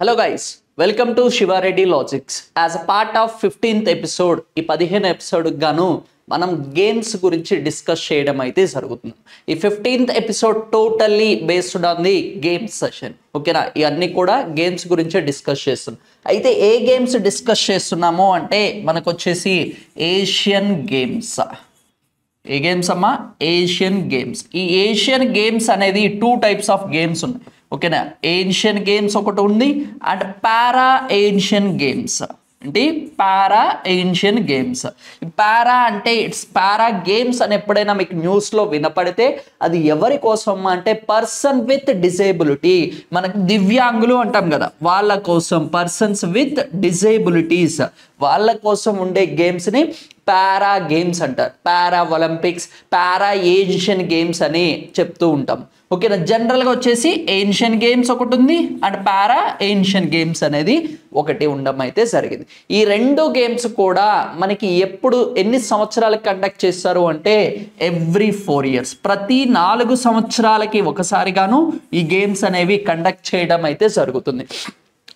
Hello guys, welcome to Shiva Reddy Logics. As a part of 15th episode, ఈ 15 episode గాను మనం games గురించి discuss చేయడం అయితే జరుగుతుంది. ఈ 15th episode totally based on the games session. ఓకేనా, ఇవన్నీ కూడా గేమ్స్ గురించే డిస్కస్ చేస్తున్నాం. అయితే ఏ గేమ్స్ డిస్కస్ చేస్తున్నాము అంటే మనకు వచ్చేసి ఏషియన్ గేమ్స్. ఏ గేమ్స్ అమ్మా? Asian games. ఈ ఏషియన్ గేమ్స్ అనేది 2 టైప్స్ ఆఫ్ గేమ్స్ ఉన్నాయి. ఓకేనా, ఏన్షియన్ గేమ్స్ ఒకటి ఉంది అండ్ పారా ఏన్షియన్ గేమ్స్. అంటే పారా ఏన్షియన్ గేమ్స్. పారా అంటే ఇట్స్ పారా గేమ్స్ అని ఎప్పుడైనా మీకు న్యూస్లో వినపడితే అది ఎవరి కోసం అంటే పర్సన్ విత్ డిజేబిలిటీ, మనకు దివ్యాంగులు అంటాం కదా, వాళ్ళ కోసం, పర్సన్స్ విత్ డిజేబిలిటీస్ వాళ్ళ కోసం ఉండే గేమ్స్ని పారా గేమ్స్ అంటారు. పారా ఒలింపిక్స్, పారా ఏన్షియన్ గేమ్స్ అని చెప్తూ ఉంటాం. ఓకేనా, జనరల్గా వచ్చేసి ఏన్షియన్ గేమ్స్ ఒకటి ఉంది అండ్ పారా ఏన్షియన్ గేమ్స్ అనేది ఒకటి ఉండడం అయితే జరిగింది. ఈ 2 గేమ్స్ కూడా మనకి ఎన్ని సంవత్సరాలకు కండక్ట్ చేస్తారు అంటే ఎవ్రీ 4 years, ప్రతి 4 సంవత్సరాలకి ఒకసారిగాను ఈ గేమ్స్ అనేవి కండక్ట్ చేయడం అయితే జరుగుతుంది.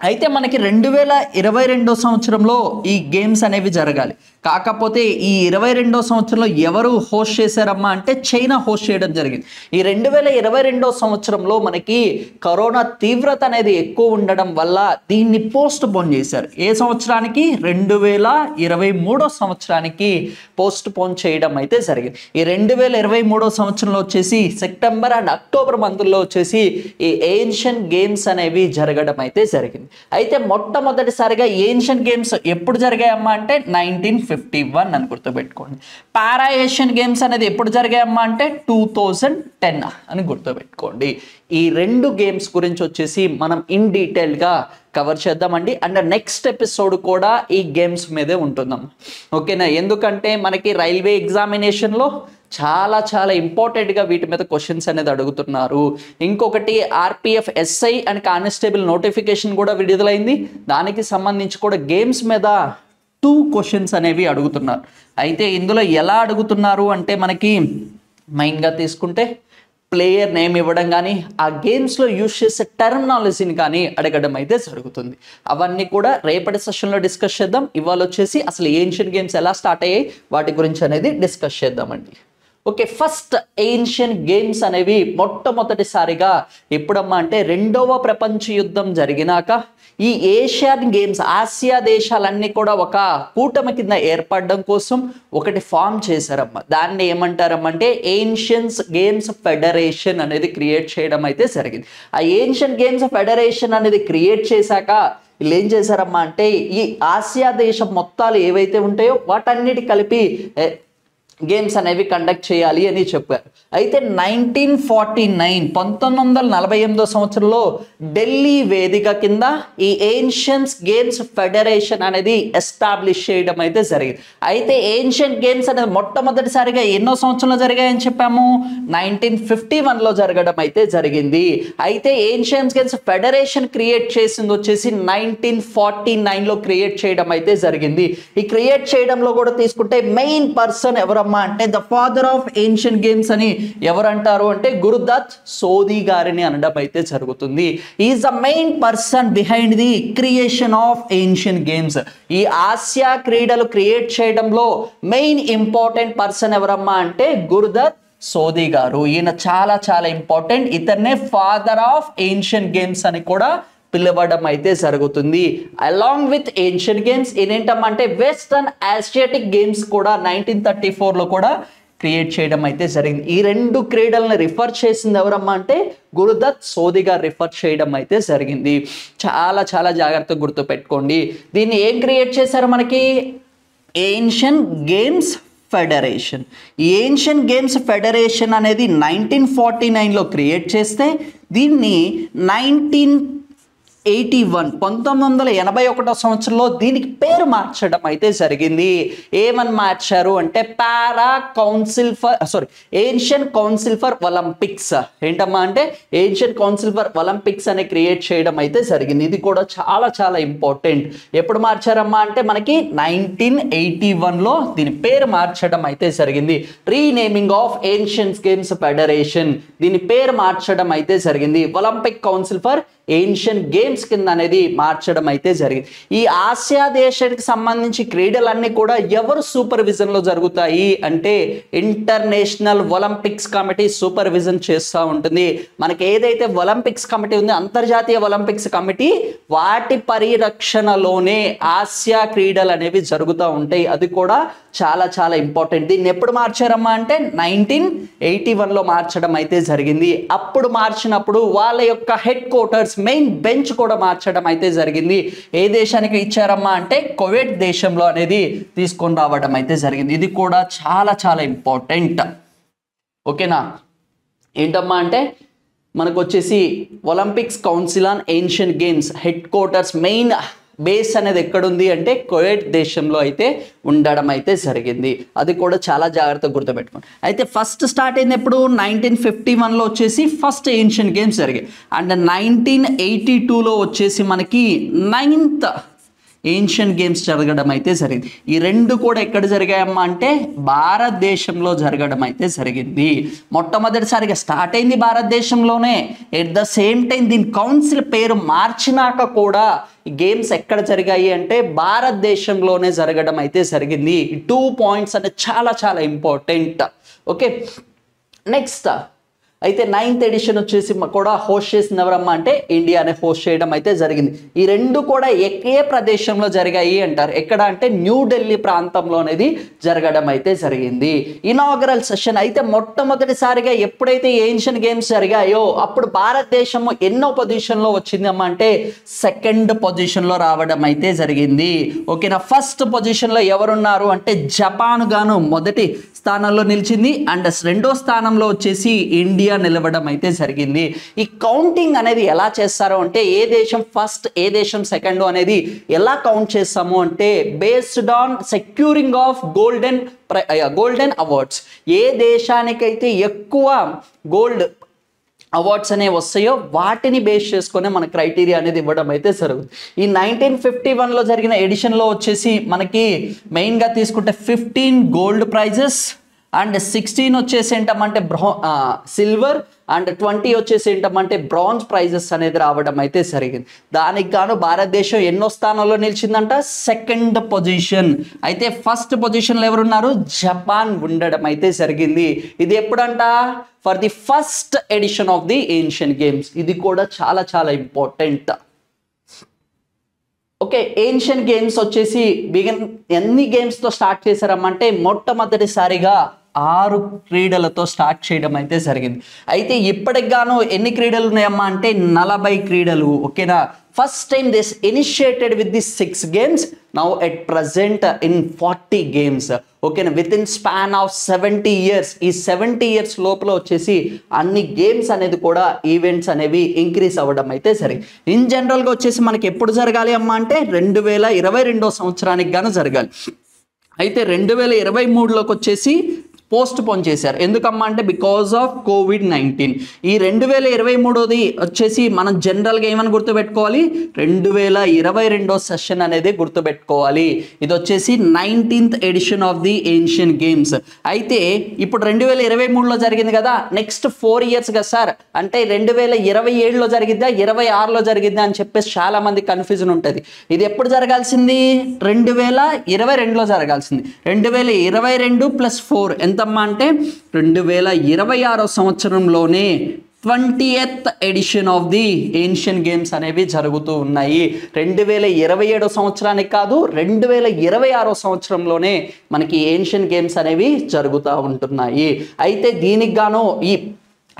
అయితే మనకి 2022 సంవత్సరంలో ఈ గేమ్స్ అనేవి జరగాలి. కాకపోతే ఈ 22వ సంవత్సరంలో ఎవరు హోస్ట్ చేశారమ్మా అంటే చైనా హోస్ట్ చేయడం జరిగింది. ఈ 2022 సంవత్సరంలో మనకి కరోనా తీవ్రత అనేది ఎక్కువ ఉండడం వల్ల దీన్ని పోస్ట్ పోన్ చేశారు. ఏ సంవత్సరానికి? 2023 సంవత్సరానికి పోస్ట్ పోన్ చేయడం అయితే జరిగింది. ఈ 2023 సంవత్సరంలో వచ్చేసి సెప్టెంబర్ అండ్ అక్టోబర్ మంత్లో వచ్చేసి ఈ ఏన్షియన్ గేమ్స్ అనేవి జరగడం అయితే జరిగింది. అయితే మొట్టమొదటిసారిగా ఏన్షియన్ గేమ్స్ ఎప్పుడు జరిగాయమ్మా అంటే 1951 అని గుర్తుపెట్టుకోండి. పారా ఏషియన్ గేమ్స్ అనేది ఎప్పుడు జరిగాయమ్మా అంటే 2010 అని గుర్తుపెట్టుకోండి. ఈ 2 గేమ్స్ గురించి వచ్చేసి మనం ఇన్ డీటెయిల్గా కవర్ చేద్దామండి. అండ్ నెక్స్ట్ ఎపిసోడ్ కూడా ఈ గేమ్స్ మీదే ఉంటుందాం. ఓకేనా, ఎందుకంటే మనకి రైల్వే ఎగ్జామినేషన్లో చాలా ఇంపార్టెంట్గా వీటి మీద క్వశ్చన్స్ అనేది అడుగుతున్నారు. ఇంకొకటి RPF SI and constable notification కూడా విడుదలైంది. దానికి సంబంధించి కూడా గేమ్స్ మీద 2 క్వశ్చన్స్ అనేవి అడుగుతున్నారు. అయితే ఇందులో ఎలా అడుగుతున్నారు అంటే మనకి మెయిన్గా తీసుకుంటే ప్లేయర్ నేమ్ ఇవ్వడం కానీ ఆ గేమ్స్లో యూజ్ చేసే టర్మినాలజీని కానీ అడగడం అయితే జరుగుతుంది. అవన్నీ కూడా రేపటి సెషన్లో డిస్కస్ చేద్దాం. ఇవాళ వచ్చేసి అసలు ఏన్షియన్ గేమ్స్ ఎలా స్టార్ట్ అయ్యాయి వాటి గురించి అనేది డిస్కస్ చేద్దామండి. ఓకే, ఫస్ట్ ఏన్షియన్ గేమ్స్ అనేవి మొట్టమొదటిసారిగా ఎప్పుడమ్మా అంటే 2వ ప్రపంచ యుద్ధం జరిగినాక ఈ ఏషియన్ గేమ్స్, ఆసియా దేశాలన్నీ కూడా ఒక కూటమి కింద ఏర్పడడం కోసం ఒకటి ఫామ్ చేశారమ్మా. దాన్ని ఏమంటారమ్మా అంటే ఏన్షియన్స్ గేమ్స్ ఫెడరేషన్ అనేది క్రియేట్ చేయడం అయితే జరిగింది. ఆ ఏన్షియన్ గేమ్స్ ఫెడరేషన్ అనేది క్రియేట్ చేశాక వీళ్ళు ఏం చేశారమ్మా అంటే ఈ ఆసియా దేశం మొత్తాలు ఏవైతే ఉంటాయో వాటన్నిటి కలిపి గేమ్స్ అనేవి కండక్ట్ చేయాలి అని చెప్పారు. అయితే 1948 సంవత్సరంలో ఢిల్లీ వేదిక కింద ఈ ఏన్షియన్స్ గేమ్స్ ఫెడరేషన్ అనేది ఎస్టాబ్లిష్ చేయడం అయితే జరిగింది. అయితే ఏన్షియన్ గేమ్స్ అనేది మొట్టమొదటిసారిగా ఎన్నో సంవత్సరంలో జరిగాయని చెప్పాము? 1951లో జరగడం అయితే జరిగింది. అయితే ఏన్షియన్స్ గేమ్స్ ఫెడరేషన్ క్రియేట్ చేసింది వచ్చేసి 1949లో క్రియేట్ చేయడం అయితే జరిగింది. ఈ క్రియేట్ చేయడంలో కూడా తీసుకుంటే మెయిన్ పర్సన్ ఎవరమ్మా అంటే the father of Asian games అని ఎవరంటారు అంటే గురుదత్ సోది గారిని అనడం అయితే జరుగుతుంది. Is the main person behind the creation of Asian games. ఈ ఆసియా క్రీడలు క్రియేట్ చేయడంలో మెయిన్ ఇంపార్టెంట్ పర్సన్ ఎవరమ్మా అంటే గురుదత్ సోది గారు. ఈయన చాలా ఇంపార్టెంట్. ఇతన్నే ఫాదర్ ఆఫ్ ఏన్షియన్ గేమ్స్ అని కూడా పిలవడం అయితే జరుగుతుంది. అలాంగ్ విత్ ఏన్షియన్ గేమ్స్ ఏంటంటే వెస్టర్న్ ఆసియాటిక్ గేమ్స్ కూడా 1934లో కూడా క్రియేట్ చేయడం అయితే జరిగింది. ఈ 2 క్రీడలను రిఫర్ చేసింది ఎవరమ్మా అంటే గురుదత్ సోది గారు రిఫర్ చేయడం అయితే జరిగింది. చాలా జాగ్రత్తగా గుర్తుపెట్టుకోండి. దీన్ని ఏం క్రియేట్ చేశారు మనకి? Ancient games federation. ఈ ఏన్షియన్ గేమ్స్ ఫెడరేషన్ అనేది 1949లో క్రియేట్ చేస్తే దీన్ని 1981 సంవత్సరంలో దీనికి పేరు మార్చడం అయితే జరిగింది. ఏమని మార్చారు అంటే ఏన్షియన్ కౌన్సిల్ ఫర్ ఒలింపిక్స్. ఏంటమ్మా అంటే ఏన్షియన్ కౌన్సిల్ ఫర్ ఒలింపిక్స్ అని క్రియేట్ చేయడం అయితే జరిగింది. ఇది కూడా చాలా ఇంపార్టెంట్. ఎప్పుడు మార్చారమ్మా అంటే మనకి 1981లో దీని పేరు మార్చడం అయితే జరిగింది. Renaming of Asian games federation, దీని పేరు మార్చడం అయితే జరిగింది. Olympic council for ancient games కింద అనేది మార్చడం అయితే జరిగింది. ఈ ఆసియా దేశానికి సంబంధించి క్రీడలన్నీ కూడా ఎవరు సూపర్విజన్లో జరుగుతాయి అంటే ఇంటర్నేషనల్ ఒలింపిక్స్ కమిటీ సూపర్విజన్ చేస్తూ ఉంటుంది. మనకి ఏదైతే ఒలింపిక్స్ కమిటీ ఉందో అంతర్జాతీయ ఒలింపిక్స్ కమిటీ వాటి పరిరక్షణలోనే ఆసియా క్రీడలు అనేవి జరుగుతూ ఉంటాయి. అది కూడా చాలా చాలా ఇంపార్టెంట్. దీన్ని ఎప్పుడు మార్చారమ్మా అంటే 1981లో మార్చడం అయితే జరిగింది. అప్పుడు మార్చినప్పుడు వాళ్ళ యొక్క హెడ్ క్వార్టర్స్ మెయిన్ బెంచ్ కూడా మార్చడం అయితే జరిగింది. ఏ దేశానికి ఇచ్చారమ్మా అంటే కువైట్ దేశంలో అనేది తీసుకొని రావడం అయితే జరిగింది. ఇది కూడా చాలా చాలా ఇంపార్టెంట్. ఓకేనా, ఏంటమ్మా అంటే మనకు వచ్చేసి Olympics council on ancient games head quarters main base అనేది ఎక్కడుంది అంటే కువైట్ దేశంలో అయితే ఉండడం అయితే జరిగింది. అది కూడా చాలా జాగ్రత్తగా గుర్తుపెట్టుకోండి. అయితే ఫస్ట్ స్టార్ట్ అయింది ఎప్పుడు 1951లో వచ్చేసి ఫస్ట్ ఏన్షియన్ గేమ్స్ జరిగాయి. అండ్ 1982లో వచ్చేసి మనకి 9th ఏన్షియన్ గేమ్స్ జరగడం అయితే జరిగింది. ఈ రెండు కూడా ఎక్కడ జరిగాయమ్మా అంటే భారతదేశంలో జరగడం అయితే జరిగింది. మొట్టమొదటిసారిగా స్టార్ట్ అయింది భారతదేశంలోనే. ఎట్ ద సేమ్ టైం దీని కౌన్సిల్ పేరు మార్చినాక కూడా గేమ్స్ ఎక్కడ జరిగాయి అంటే భారతదేశంలోనే జరగడం అయితే జరిగింది. 2 పాయింట్స్ అంటే చాలా చాలా ఇంపార్టెంట్. ఓకే, నెక్స్ట్ అయితే 9th ఎడిషన్ వచ్చేసి కూడా హోస్ట్ చేసింది ఎవరమ్మా అంటే ఇండియానే హోస్ట్ చేయడం అయితే జరిగింది. ఈ రెండు కూడా ఏ ప్రదేశంలో జరిగాయి అంటారు, ఎక్కడ అంటే న్యూఢిల్లీ ప్రాంతంలో అనేది జరగడం అయితే జరిగింది. ఇనాగరల్ సెషన్ అయితే మొట్టమొదటిసారిగా ఎప్పుడైతే ఏన్షియన్ గేమ్స్ జరిగాయో అప్పుడు భారతదేశం ఎన్నో పొజిషన్లో వచ్చిందమ్మా అంటే 2nd పొజిషన్లో రావడం అయితే జరిగింది. ఓకేనా, ఫస్ట్ పొజిషన్లో ఎవరున్నారు అంటే జపాన్ గాను మొదటి స్థానంలో నిలిచింది. అండ్ రెండో స్థానంలో వచ్చేసి ఇండియా నిలవడం అయితే జరిగింది. ఈ కౌంటింగ్ అనేది ఎలా చేస్తారో అంటే ఏ దేశం ఫస్ట్ ఏ దేశం సెకండ్ అనేది ఎలా కౌంట్ చేస్తాము అంటే based on securing of golden awards. ఏ దేశానికైతే ఎక్కువ గోల్డ్ అవార్డ్స్ అనేవి వస్తాయో వాటిని బేస్ చేసుకునే మన క్రైటీరియా అనేది ఇవ్వడం అయితే జరుగుతుంది. ఈ 1951లో జరిగిన ఎడిషన్లో వచ్చేసి మనకి మెయిన్గా తీసుకుంటే 15 గోల్డ్ ప్రైజెస్ అండ్ 16 వచ్చేసి ఏంటంటే సిల్వర్ అండ్ 20 వచ్చేసి ఏంటంటే బ్రాంజ్ ప్రైజెస్ అనేది రావడం అయితే జరిగింది. దానికి గాను భారతదేశం ఎన్నో స్థానంలో నిలిచిందంట 2nd పొజిషన్. అయితే ఫస్ట్ పొజిషన్లో ఎవరున్నారు జపాన్ ఉండడం అయితే జరిగింది. ఇది ఎప్పుడంట for the first edition of the Asian games. ఇది కూడా చాలా చాలా ఇంపార్టెంట్. ఓకే, ఏన్షియన్ గేమ్స్ వచ్చేసి ఎన్ని గేమ్స్తో స్టార్ట్ చేశారమ్మంటే మొట్టమొదటిసారిగా 6 క్రీడలతో స్టార్ట్ చేయడం అయితే జరిగింది. అయితే ఇప్పటికి గాను ఎన్ని క్రీడలు ఉన్నాయమ్మా అంటే 40 క్రీడలు. ఓకేనా, first time this initiated with the 6 games, now at present in 40 games. ఓకేనా, with in span of 70 years. ఈ 70 years లోపల వచ్చేసి అన్ని గేమ్స్ అనేది కూడా ఈవెంట్స్ అనేవి ఇంక్రీజ్ అవ్వడం అయితే జరిగింది. ఇన్ జనరల్గా వచ్చేసి మనకి ఎప్పుడు జరగాలి అమ్మా అంటే 2022వ సంవత్సరానికి గాను జరగాలి. అయితే 2023లోకి వచ్చేసి పోస్ట్ పోన్ చేశారు. ఎందుకమ్మా అంటే బికాజ్ ఆఫ్ COVID-19. ఈ 2023 వచ్చేసి మనం జనరల్గా ఏమని గుర్తుపెట్టుకోవాలి 2022 సెషన్ అనేది గుర్తుపెట్టుకోవాలి. ఇది వచ్చేసి 19th edition of the Asian games. అయితే ఇప్పుడు 2023లో జరిగింది కదా, నెక్స్ట్ 4 years కదా సార్ అంటే 2027లో జరిగిద్దా 26లో జరిగిద్దా అని చెప్పేసి చాలా మంది కన్ఫ్యూజన్ ఉంటుంది. ఇది ఎప్పుడు జరగాల్సింది 2022లో జరగాల్సింది. 2022 + 4 ఎంత అంటే 2026వ సంవత్సరంలోనే 20th edition of the Asian games అనేవి జరుగుతూ ఉన్నాయి. 2027 సంవత్సరానికి కాదు 2026వ సంవత్సరంలోనే మనకి ఏన్షియన్ గేమ్స్ అనేవి జరుగుతూ ఉంటున్నాయి. అయితే దీనికి గాను ఈ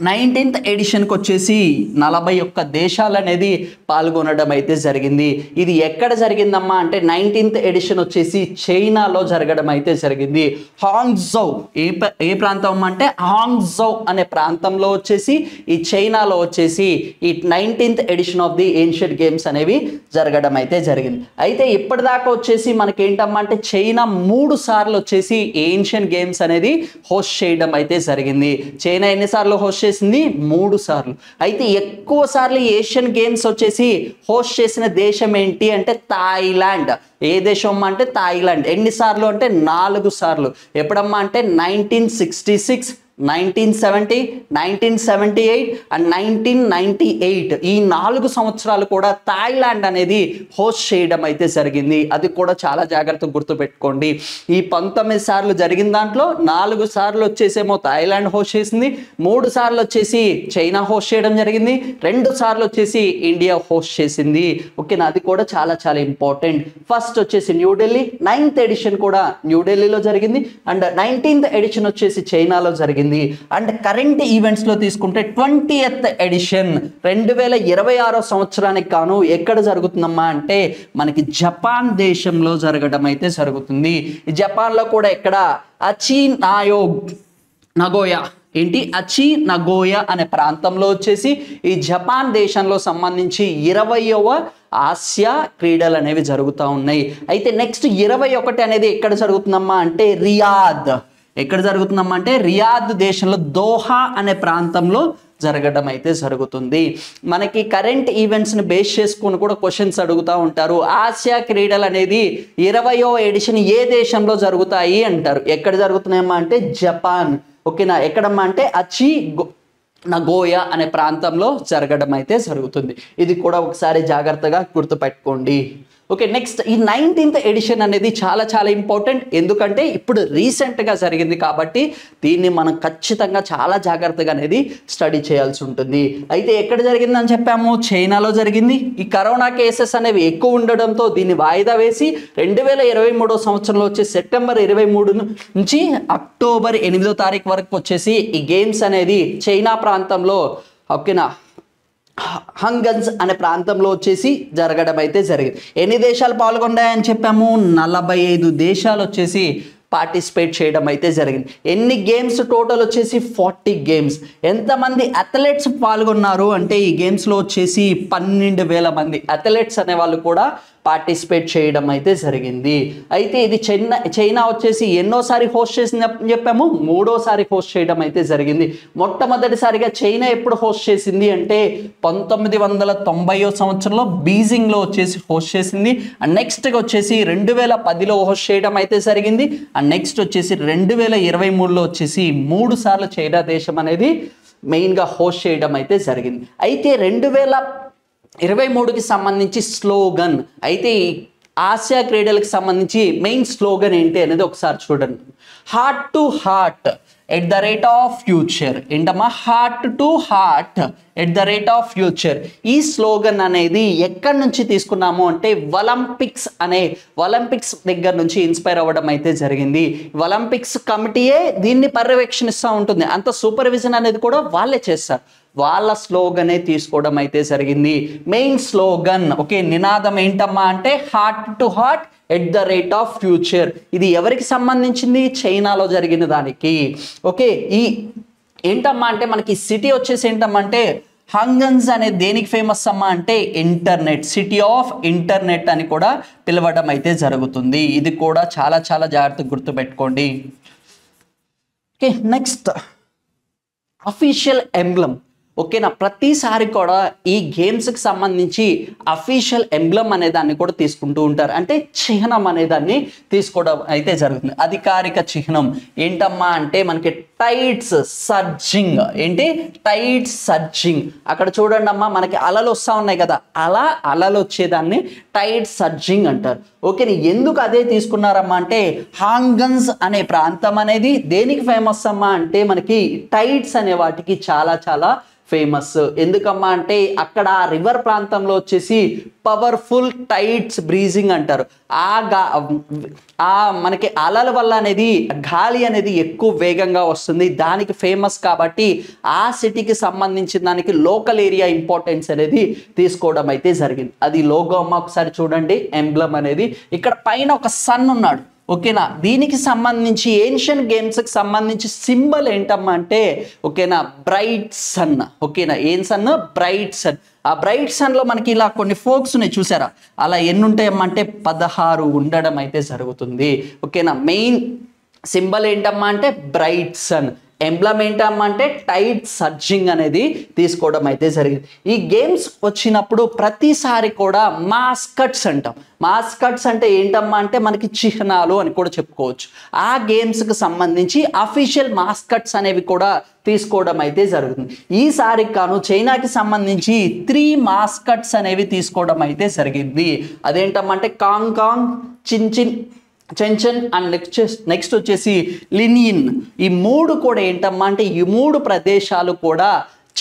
19th ఎడిషన్కి వచ్చేసి 41 దేశాలు అనేది పాల్గొనడం అయితే జరిగింది. ఇది ఎక్కడ జరిగిందమ్మా అంటే 19th ఎడిషన్ వచ్చేసి చైనాలో జరగడం అయితే జరిగింది. హాంగ్జౌ ఏ ప్రాంతం అంటే హాంగ్జౌ అనే ప్రాంతంలో వచ్చేసి ఈ చైనాలో వచ్చేసి ఈ 19th edition of the Asian games అనేవి జరగడం అయితే జరిగింది. అయితే ఇప్పటిదాకా వచ్చేసి మనకి ఏంటమ్మా అంటే చైనా 3 సార్లు వచ్చేసి ఏన్షియన్ గేమ్స్ అనేది హోస్ట్ చేయడం అయితే జరిగింది. చైనా ఎన్నిసార్లు హోస్ట్ చేసింది 3 సార్లు. అయితే ఎక్కువ సార్లు ఏషియన్ గేమ్స్ వచ్చేసి హోస్ట్ చేసిన దేశం ఏంటి అంటే థాయిలాండ్. ఏ దేశం అంటే థాయిలాండ్. ఎన్నిసార్లు అంటే 4 సార్లు. ఎప్పుడమ్మా అంటే 1966, 1970, 1978 అండ్ 1998 ఈ 4 సంవత్సరాలు కూడా థాయిలాండ్ అనేది హోస్ట్ చేయడం అయితే జరిగింది. అది కూడా చాలా జాగ్రత్తగా గుర్తుపెట్టుకోండి. ఈ 19 సార్లు జరిగిన దాంట్లో 4 సార్లు వచ్చేసేమో థాయిలాండ్ హోస్ట్ చేసింది, 3 సార్లు వచ్చేసి చైనా హోస్ట్ చేయడం జరిగింది, 2 సార్లు వచ్చేసి ఇండియా హోస్ట్ చేసింది. ఓకేనా, అది కూడా చాలా చాలా ఇంపార్టెంట్. ఫస్ట్ వచ్చేసి న్యూఢిల్లీ, 9th ఎడిషన్ కూడా న్యూఢిల్లీలో జరిగింది అండ్ 19th ఎడిషన్ వచ్చేసి చైనాలో జరిగింది. అండ్ కరెంట్ ఈవెంట్స్ లో తీసుకుంటే 20th ఎడిషన్ 2026 సంవత్సరానికి కాను ఎక్కడ జరుగుతుందమ్మా అంటే మనకి జపాన్ దేశంలో జరగడం అయితే జరుగుతుంది. జపాన్ లో కూడా ఎక్కడ నగోయా అచి నగోయా అనే ప్రాంతంలో వచ్చేసి ఈ జపాన్ దేశంలో సంబంధించి 20వ ఆసియా క్రీడలు అనేవి జరుగుతూ ఉన్నాయి. అయితే నెక్స్ట్ 21 అనేది ఎక్కడ జరుగుతుందమ్మా అంటే రియాద్. ఎక్కడ జరుగుతుందమ్మా అంటే రియాద్ దేశంలో దోహా అనే ప్రాంతంలో జరగడం అయితే జరుగుతుంది. మనకి కరెంట్ ఈవెంట్స్ని బేస్ చేసుకుని కూడా క్వశ్చన్స్ అడుగుతూ ఉంటారు. ఆసియా క్రీడలు అనేది 20వ ఎడిషన్ ఏ దేశంలో జరుగుతాయి అంటారు. ఎక్కడ జరుగుతున్నాయమ్మా అంటే జపాన్. ఓకేనా, ఎక్కడమ్మా అంటే నగోయా అనే ప్రాంతంలో జరగడం అయితే జరుగుతుంది. ఇది కూడా ఒకసారి జాగ్రత్తగా గుర్తుపెట్టుకోండి. ఓకే, నెక్స్ట్ ఈ 19th ఎడిషన్ అనేది చాలా చాలా ఇంపార్టెంట్. ఎందుకంటే ఇప్పుడు రీసెంట్గా జరిగింది కాబట్టి దీన్ని మనం ఖచ్చితంగా చాలా జాగ్రత్తగా అనేది స్టడీ చేయాల్సి ఉంటుంది. అయితే ఎక్కడ జరిగిందని చెప్పాము, చైనాలో జరిగింది. ఈ కరోనా కేసెస్ అనేవి ఎక్కువ ఉండడంతో దీన్ని వాయిదా వేసి 2023 సంవత్సరంలో వచ్చి సెప్టెంబర్ 23 నుంచి అక్టోబర్ 8వ తారీఖు వరకు వచ్చేసి ఈ గేమ్స్ అనేది చైనా ప్రాంతంలో ఓకేనా హంగన్స్ అనే ప్రాంతంలో వచ్చేసి జరగడం అయితే జరిగింది. ఎన్ని దేశాలు పాల్గొన్నాయని చెప్పాము, 45 దేశాలు వచ్చేసి పార్టిసిపేట్ చేయడం అయితే జరిగింది. ఎన్ని గేమ్స్ టోటల్ వచ్చేసి 40 గేమ్స్. ఎంతమంది అథ్లెట్స్ పాల్గొన్నారు అంటే ఈ గేమ్స్లో వచ్చేసి 12,000 మంది అథ్లెట్స్ అనే వాళ్ళు కూడా పార్టిసిపేట్ చేయడం అయితే జరిగింది. అయితే ఇది చైనా వచ్చేసి ఎన్నోసారి హోస్ట్ చేసింది చెప్పాము, 3వసారి హోస్ట్ చేయడం అయితే జరిగింది. మొట్టమొదటిసారిగా చైనా ఎప్పుడు హోస్ట్ చేసింది అంటే 1990వ సంవత్సరంలో బీజింగ్లో వచ్చేసి హోస్ట్ చేసింది. అండ్ నెక్స్ట్గా వచ్చేసి 2010లో హోస్ట్ చేయడం అయితే జరిగింది. అండ్ నెక్స్ట్ వచ్చేసి 2023లో వచ్చేసి 3 సార్లు చైనా దేశం అనేది మెయిన్గా హోస్ట్ చేయడం అయితే జరిగింది. అయితే 2023కి సంబంధించి స్లోగన్ అయితే ఆసియా క్రీడలకు సంబంధించి మెయిన్ స్లోగన్ ఏంటి అనేది ఒకసారి చూడండి. Heart to heart at the rate of future. ఏంటమ్మా, heart to heart at the rate of future. ఈ స్లోగన్ అనేది ఎక్కడి నుంచి తీసుకున్నాము అంటే ఒలింపిక్స్ దగ్గర నుంచి ఇన్స్పైర్ అవ్వడం అయితే జరిగింది. ఒలింపిక్స్ కమిటీయే దీన్ని పర్యవేక్షణిస్తూ ఉంటుంది. అంత సూపర్విజన్ అనేది కూడా వాళ్ళే చేస్తారు. వాళ్ళ స్లోగనే తీసుకోవడం అయితే జరిగింది. మెయిన్ స్లోగన్ ఓకే నినాదం ఏంటమ్మా అంటే heart to heart at the rate of future. ఇది ఎవరికి సంబంధించింది, చైనాలో జరిగిన దానికి. ఓకే, ఈ ఏంటమ్మా అంటే మనకి సిటీ వచ్చేసి ఏంటమ్మా అంటే హంగన్స్ అనేది దేనికి ఫేమస్ అమ్మా అంటే ఇంటర్నెట్, సిటీ ఆఫ్ ఇంటర్నెట్ అని కూడా పిలవడం అయితే జరుగుతుంది. ఇది కూడా చాలా చాలా జాగ్రత్తగా గుర్తుపెట్టుకోండి. Okay, next official emblem. ఓకేనా, ప్రతిసారి కూడా ఈ గేమ్స్కి సంబంధించి అఫీషియల్ ఎంబ్లమ్ అనే దాన్ని కూడా తీసుకుంటూ ఉంటారు. అంటే చిహ్నం అనే దాన్ని తీసుకోవడం అయితే జరుగుతుంది. అధికారిక చిహ్నం ఏంటమ్మా అంటే మనకి టైడ్స్ సర్జింగ్. ఏంటి, టైడ్స్ సర్జింగ్. అక్కడ చూడండి అమ్మా, మనకి అలలు వస్తూ ఉన్నాయి కదా, అలలు వచ్చేదాన్ని టైడ్ సర్జింగ్ అంటారు. ఓకే, ఎందుకు అదే తీసుకున్నారమ్మా అంటే హాంగన్స్ అనే ప్రాంతం అనేది దేనికి ఫేమస్ అమ్మా అంటే మనకి టైడ్స్ అనే వాటికి చాలా చాలా ఫేమస్. ఎందుకమ్మా అంటే అక్కడ రివర్ ప్రాంతంలో వచ్చేసి పవర్ఫుల్ టైడ్స్ బ్రీజింగ్ అంటారు. మనకి అలల వల్ల అనేది గాలి అనేది ఎక్కువ వేగంగా వస్తుంది, దానికి ఫేమస్. కాబట్టి ఆ సిటీకి సంబంధించిన దానికి లోకల్ ఏరియా ఇంపార్టెన్స్ అనేది తీసుకోవడం అయితే జరిగింది. అది లోగో అమ్మ ఒకసారి చూడండి, ఎంబ్లమ్ అనేది. ఇక్కడ పైన ఒక సన్ ఉన్నాడు. ఓకేనా, దీనికి సంబంధించి ఏన్షియన్ గేమ్స్కి సంబంధించి సింబల్ ఏంటమ్మా అంటే ఓకేనా బ్రైట్ సన్. ఓకేనా, ఏం సన్, బ్రైట్ సన్. ఆ బ్రైట్ సన్లో మనకి ఇలా కొన్ని ఫోక్స్ ఉన్నాయి చూసారా, అలా ఎన్ని ఉంటాయమ్మా అంటే 16 ఉండడం అయితే జరుగుతుంది. ఓకేనా, మెయిన్ సింబల్ ఏంటమ్మా అంటే బ్రైట్ సన్. ఎంబ్లమ్ ఏంటమ్మా అంటే టైడ్ సర్జింగ్ అనేది తీసుకోవడం అయితే జరిగింది. ఈ గేమ్స్ వచ్చినప్పుడు ప్రతిసారి కూడా మాస్కట్స్ అంటాం. మాస్కట్స్ అంటే ఏంటమ్మా అంటే మనకి చిహ్నాలు అని కూడా చెప్పుకోవచ్చు. ఆ గేమ్స్కి సంబంధించి అఫీషియల్ మాస్కట్స్ అనేవి కూడా తీసుకోవడం అయితే జరుగుతుంది. ఈసారి కాను చైనాకి సంబంధించి 3 మాస్కట్స్ అనేవి తీసుకోవడం అయితే జరిగింది. అదేంటమ్మా అంటే కాంగ్, చెన్చెన్ అండ్ నెక్స్ట్ వచ్చేసి లినియన్. ఈ 3 కూడా ఏంటమ్మా అంటే ఈ 3 ప్రదేశాలు కూడా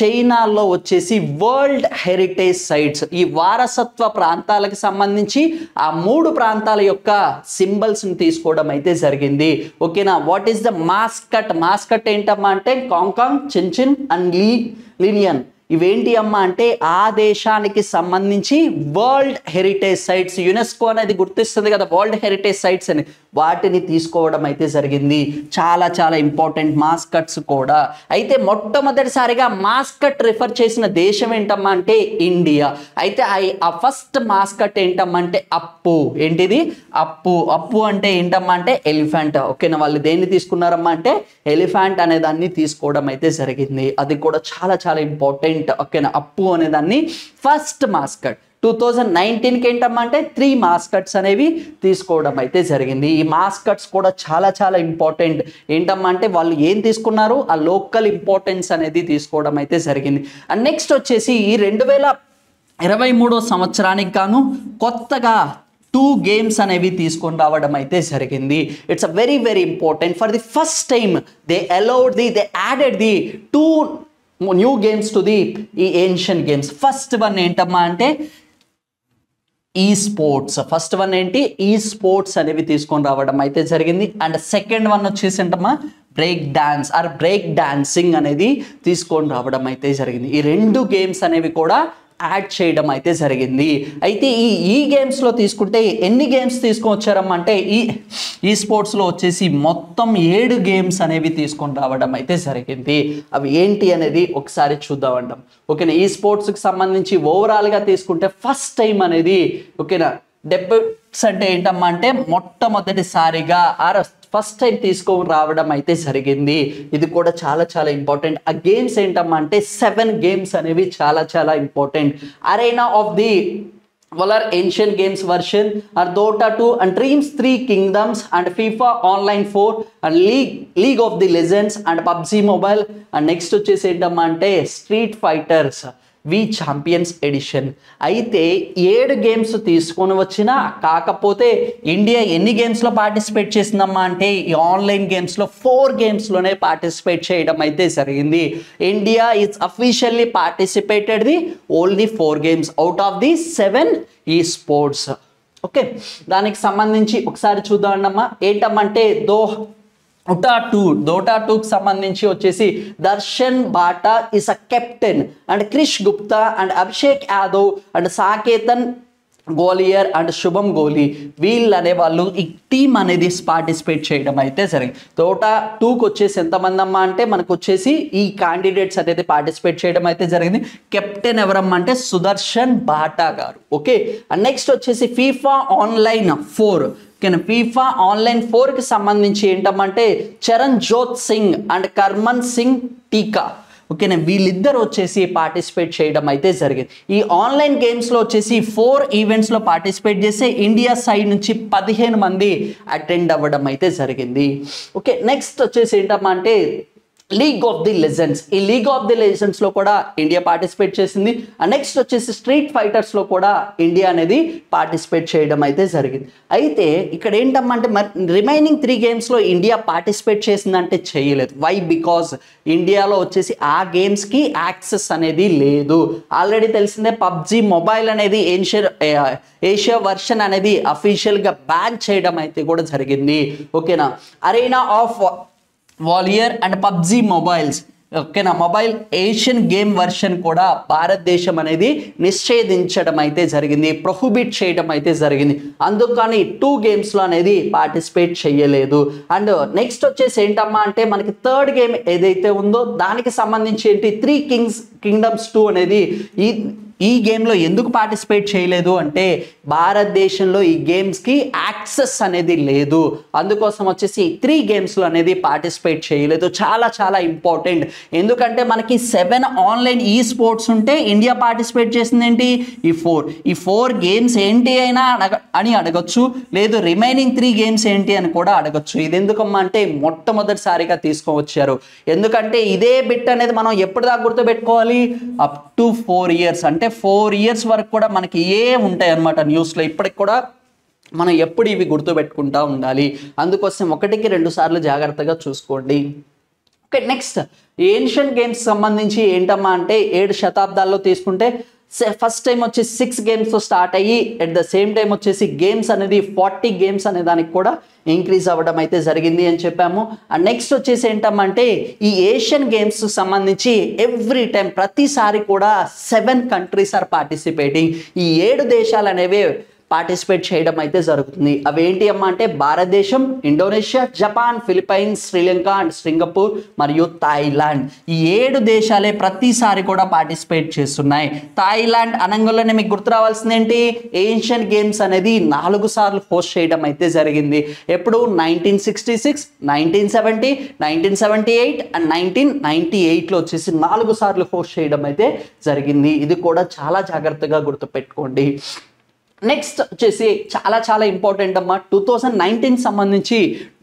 చైనాలో వచ్చేసి వరల్డ్ హెరిటేజ్ సైట్స్, ఈ వారసత్వ ప్రాంతాలకు సంబంధించి ఆ 3 ప్రాంతాల యొక్క సింబల్స్ని తీసుకోవడం అయితే జరిగింది. ఓకేనా. వాట్ ఈస్ ద మాస్కట్ ఏంటమ్మా అంటే కాంగ్, చెన్చెన్ అండ్ లినియన్. ఇవేంటి అమ్మా అంటే ఆ దేశానికి సంబంధించి వరల్డ్ హెరిటేజ్ సైట్స్, యునెస్కో అనేది గుర్తిస్తుంది కదా వరల్డ్ హెరిటేజ్ సైట్స్ అని, వాటిని తీసుకోవడం అయితే జరిగింది. చాలా చాలా ఇంపార్టెంట్ మాస్కట్స్ కూడా. అయితే మొట్టమొదటిసారిగా మాస్కట్ రిఫర్ చేసిన దేశం ఏంటమ్మా అంటే ఇండియా. అయితే ఆ ఫస్ట్ మాస్కట్ ఏంటమ్మా అంటే అప్పు. ఏంటిది? అప్పు అంటే ఏంటమ్మా అంటే ఎలిఫెంట్. ఓకేనా. వాళ్ళు దేన్ని తీసుకున్నారమ్మా అంటే ఎలిఫెంట్ అనే దాన్ని తీసుకోవడం అయితే జరిగింది. అది కూడా చాలా చాలా ఇంపార్టెంట్. ఓకేనా. అప్పు అనే దాన్ని ఫస్ట్ మాస్కట్. 2019కి ఏంటమ్మా అంటే 3 మాస్కట్స్ అనేవి తీసుకోవడం అయితే జరిగింది. ఈ మాస్కట్స్ కూడా చాలా చాలా ఇంపార్టెంట్. ఏంటమ్మా అంటే వాళ్ళు ఏం తీసుకున్నారు, ఆ లోకల్ ఇంపార్టెన్స్ అనేది తీసుకోవడం అయితే జరిగింది. అండ్ నెక్స్ట్ వచ్చేసి ఈ 2023 సంవత్సరానికి గాను కొత్తగా 2 గేమ్స్ అనేవి తీసుకొని రావడం అయితే జరిగింది. It's a very very important. For the first time they added the 2 new games to the ఈ ఏన్షియన్ గేమ్స్. ఫస్ట్ వన్ ఏంటమ్మా అంటే ఈ స్పోర్ట్స్. ఫస్ట్ వన్ ఏంటి? ఈ స్పోర్ట్స్ అనేవి తీసుకొని రావడం అయితే జరిగింది. అండ్ సెకండ్ వన్ వచ్చేసి ఏంటమ్మా బ్రేక్ డాన్సింగ్ అనేది తీసుకొని రావడం అయితే జరిగింది. ఈ 2 గేమ్స్ అనేవి కూడా యాడ్ చేయడం అయితే జరిగింది. అయితే ఈ గేమ్స్లో తీసుకుంటే ఎన్ని గేమ్స్ తీసుకొని వచ్చారమ్మా అంటే ఈ స్పోర్ట్స్లో వచ్చేసి మొత్తం 7 గేమ్స్ అనేవి తీసుకొని రావడం అయితే జరిగింది. అవి ఏంటి అనేది ఒకసారి చూద్దామంటాం. ఓకేనా. ఈ స్పోర్ట్స్కి సంబంధించి ఓవరాల్గా తీసుకుంటే ఫస్ట్ టైం అనేది ఓకేనా డెబ్యూట్స్ అంటే ఏంటమ్మా అంటే మొట్టమొదటిసారిగా ఫస్ట్ టైం తీసుకొని రావడం అయితే జరిగింది. ఇది కూడా చాలా చాలా ఇంపార్టెంట్. ఆ గేమ్స్ ఏంటమ్మా అంటే 7 గేమ్స్ అనేవి చాలా చాలా important. Arena of the Valor Ancient Games version are Dota 2 and Dreams 3 Kingdoms and FIFA Online 4 and League of the Legends and PUBG Mobile and next వచ్చేసి ఏంటమ్మా అంటే street fighters V champions edition. అయితే 7 games తీసుకొని వచ్చినా కాకపోతే India ఎన్ని గేమ్స్లో participate చేసిందమ్మా అంటే ఈ ఆన్లైన్ గేమ్స్లో 4 గేమ్స్లోనే పార్టిసిపేట్ చేయడం అయితే జరిగింది. India is officially participated the only 4 games out of the 7 ఈ స్పోర్ట్స్. ఓకే. దానికి సంబంధించి ఒకసారి చూద్దామమ్మా. ఏంటమ్మా అంటే డోటా 2కి సంబంధించి వచ్చేసి Darshan Bata is a captain and Krish Gupta and Abhishek Yadav and Saketan Goliyar and Shubham Goli వీళ్ళు అనేవాళ్ళు ఈ టీం అనేది పార్టిసిపేట్ చేయడం అయితే జరిగింది. డోటా 2కి వచ్చేసి ఎంతమంది అమ్మా అంటే మనకు వచ్చేసి ఈ క్యాండిడేట్స్ అనేది పార్టిసిపేట్ చేయడం అయితే జరిగింది. కెప్టెన్ ఎవరమ్మా అంటే సుదర్శన్ బాటా గారు. ఓకే. అండ్ నెక్స్ట్ వచ్చేసి ఫీఫా ఆన్లైన్ 4. ఫీఫా ఆన్లైన్ 4కి సంబంధించి ఏంటమ్మంటే చరణ్ జోత్ సింగ్ అండ్ కర్మన్ సింగ్ టీకా. ఓకేనా. వీళ్ళిద్దరు వచ్చేసి పార్టిసిపేట్ చేయడం అయితే జరిగింది. ఈ ఆన్లైన్ గేమ్స్లో వచ్చేసి 4 ఈవెంట్స్లో పార్టిసిపేట్ చేస్తే ఇండియా సైడ్ నుంచి 15 మంది అటెండ్ అవ్వడం అయితే జరిగింది. ఓకే. నెక్స్ట్ వచ్చేసి ఏంటమ్మా అంటే లీగ్ ఆఫ్ ది లెజెండ్స్. ఈ లీగ్ ఆఫ్ ది లెజెండ్స్లో కూడా ఇండియా పార్టిసిపేట్ చేసింది. నెక్స్ట్ వచ్చేసి స్ట్రీట్ ఫైటర్స్లో కూడా ఇండియా అనేది పార్టిసిపేట్ చేయడం అయితే జరిగింది. అయితే ఇక్కడ ఏంటమ్మా అంటే రిమైనింగ్ 3 గేమ్స్లో ఇండియా పార్టిసిపేట్ చేసిందంటే చేయలేదు. వై? బికాజ్ ఇండియాలో వచ్చేసి ఆ గేమ్స్కి యాక్సెస్ అనేది లేదు. ఆల్రెడీ తెలిసిందే పబ్జీ మొబైల్ అనేది ఏషియా వర్షన్ అనేది అఫీషియల్గా బ్యాన్ చేయడం అయితే కూడా జరిగింది. ఓకేనా. Arena of valor and PUBG mobiles. ఓకేనా. మొబైల్ ఏషియన్ గేమ్ వర్షన్ కూడా భారతదేశం అనేది నిషేధించడం అయితే జరిగింది, ప్రొహిబిట్ చేయడం అయితే జరిగింది. అందుకని 2 గేమ్స్లో అనేది పార్టిసిపేట్ చేయలేదు. అండ్ నెక్స్ట్ వచ్చేసి ఏంటమ్మా అంటే మనకి 3rd గేమ్ ఏదైతే ఉందో దానికి సంబంధించి ఏంటి 3 కింగ్డమ్స్ 2 అనేది ఈ గేమ్లో ఎందుకు పార్టిసిపేట్ చేయలేదు అంటే భారతదేశంలో ఈ గేమ్స్కి యాక్సెస్ అనేది లేదు, అందుకోసం వచ్చేసి 3 గేమ్స్లో అనేది పార్టిసిపేట్ చేయలేదు. చాలా చాలా ఇంపార్టెంట్, ఎందుకంటే మనకి 7 ఆన్లైన్ ఈ స్పోర్ట్స్ ఉంటే ఇండియా పార్టిసిపేట్ చేసింది ఏంటి ఈ 4 గేమ్స్ ఏంటి అయినా అని అడగచ్చు, లేదు రిమైనింగ్ 3 గేమ్స్ ఏంటి అని కూడా అడగచ్చు. ఇది ఎందుకమ్మా అంటే మొట్టమొదటిసారిగా తీసుకువచ్చారు, ఎందుకంటే ఇదే బిట్ అనేది మనం ఎప్పటిదాకా గుర్తుపెట్టుకోవాలి, అప్ టు 4 ఇయర్స్, అంటే 4 ఇయర్స్ వరకు కూడా మనకి ఉంటాయి అన్నమాట న్యూస్లో. ఇప్పటికి కూడా మనం ఎప్పుడు ఇవి గుర్తుపెట్టుకుంటూ ఉండాలి, అందుకోసం 1కి 2 సార్లు జాగ్రత్తగా చూసుకోండి. ఓకే, నెక్స్ట్ ఏన్షియన్ గేమ్స్ సంబంధించి ఏంటమ్మా అంటే 7 శతాబ్దాల్లో తీసుకుంటే ఫస్ట్ టైం వచ్చేసి 6 గేమ్స్తో స్టార్ట్ అయ్యి అట్ ద సేమ్ టైం వచ్చేసి గేమ్స్ అనేది 40 గేమ్స్ అనే దానికి కూడా ఇంక్రీజ్ అవ్వడం అయితే జరిగింది అని చెప్పాము. అండ్ నెక్స్ట్ వచ్చేసి ఏంటమ్మంటే ఈ ఏషియన్ గేమ్స్ సంబంధించి ఎవ్రీ టైం ప్రతిసారి కూడా 7 కంట్రీస్ ఆర్ పార్టిసిపేటింగ్, ఈ 7 దేశాలు అనేవి పార్టిసిపేట్ చేయడం అయితే జరుగుతుంది. అవి ఏంటి అమ్మా అంటే భారతదేశం, Indonesia, Japan, Philippines, Sri Lanka and Singapore మరియు థాయిలాండ్. ఈ 7 దేశాలే ప్రతిసారి కూడా పార్టిసిపేట్ చేస్తున్నాయి. థాయిలాండ్ అనంగంలోనే మీకు గుర్తు రావాల్సింది ఏంటి, ఏషియన్ గేమ్స్ అనేది 4 సార్లు హోస్ట్ చేయడం అయితే జరిగింది. ఎప్పుడు 1966, 1970, 1978 అండ్ 1998లో వచ్చేసి 4 సార్లు హోస్ట్ చేయడం అయితే జరిగింది. ఇది కూడా చాలా జాగ్రత్తగా గుర్తుపెట్టుకోండి. నెక్స్ట్ వచ్చేసి చాలా చాలా ఇంపార్టెంట్ అమ్మా, 2019 సంబంధించి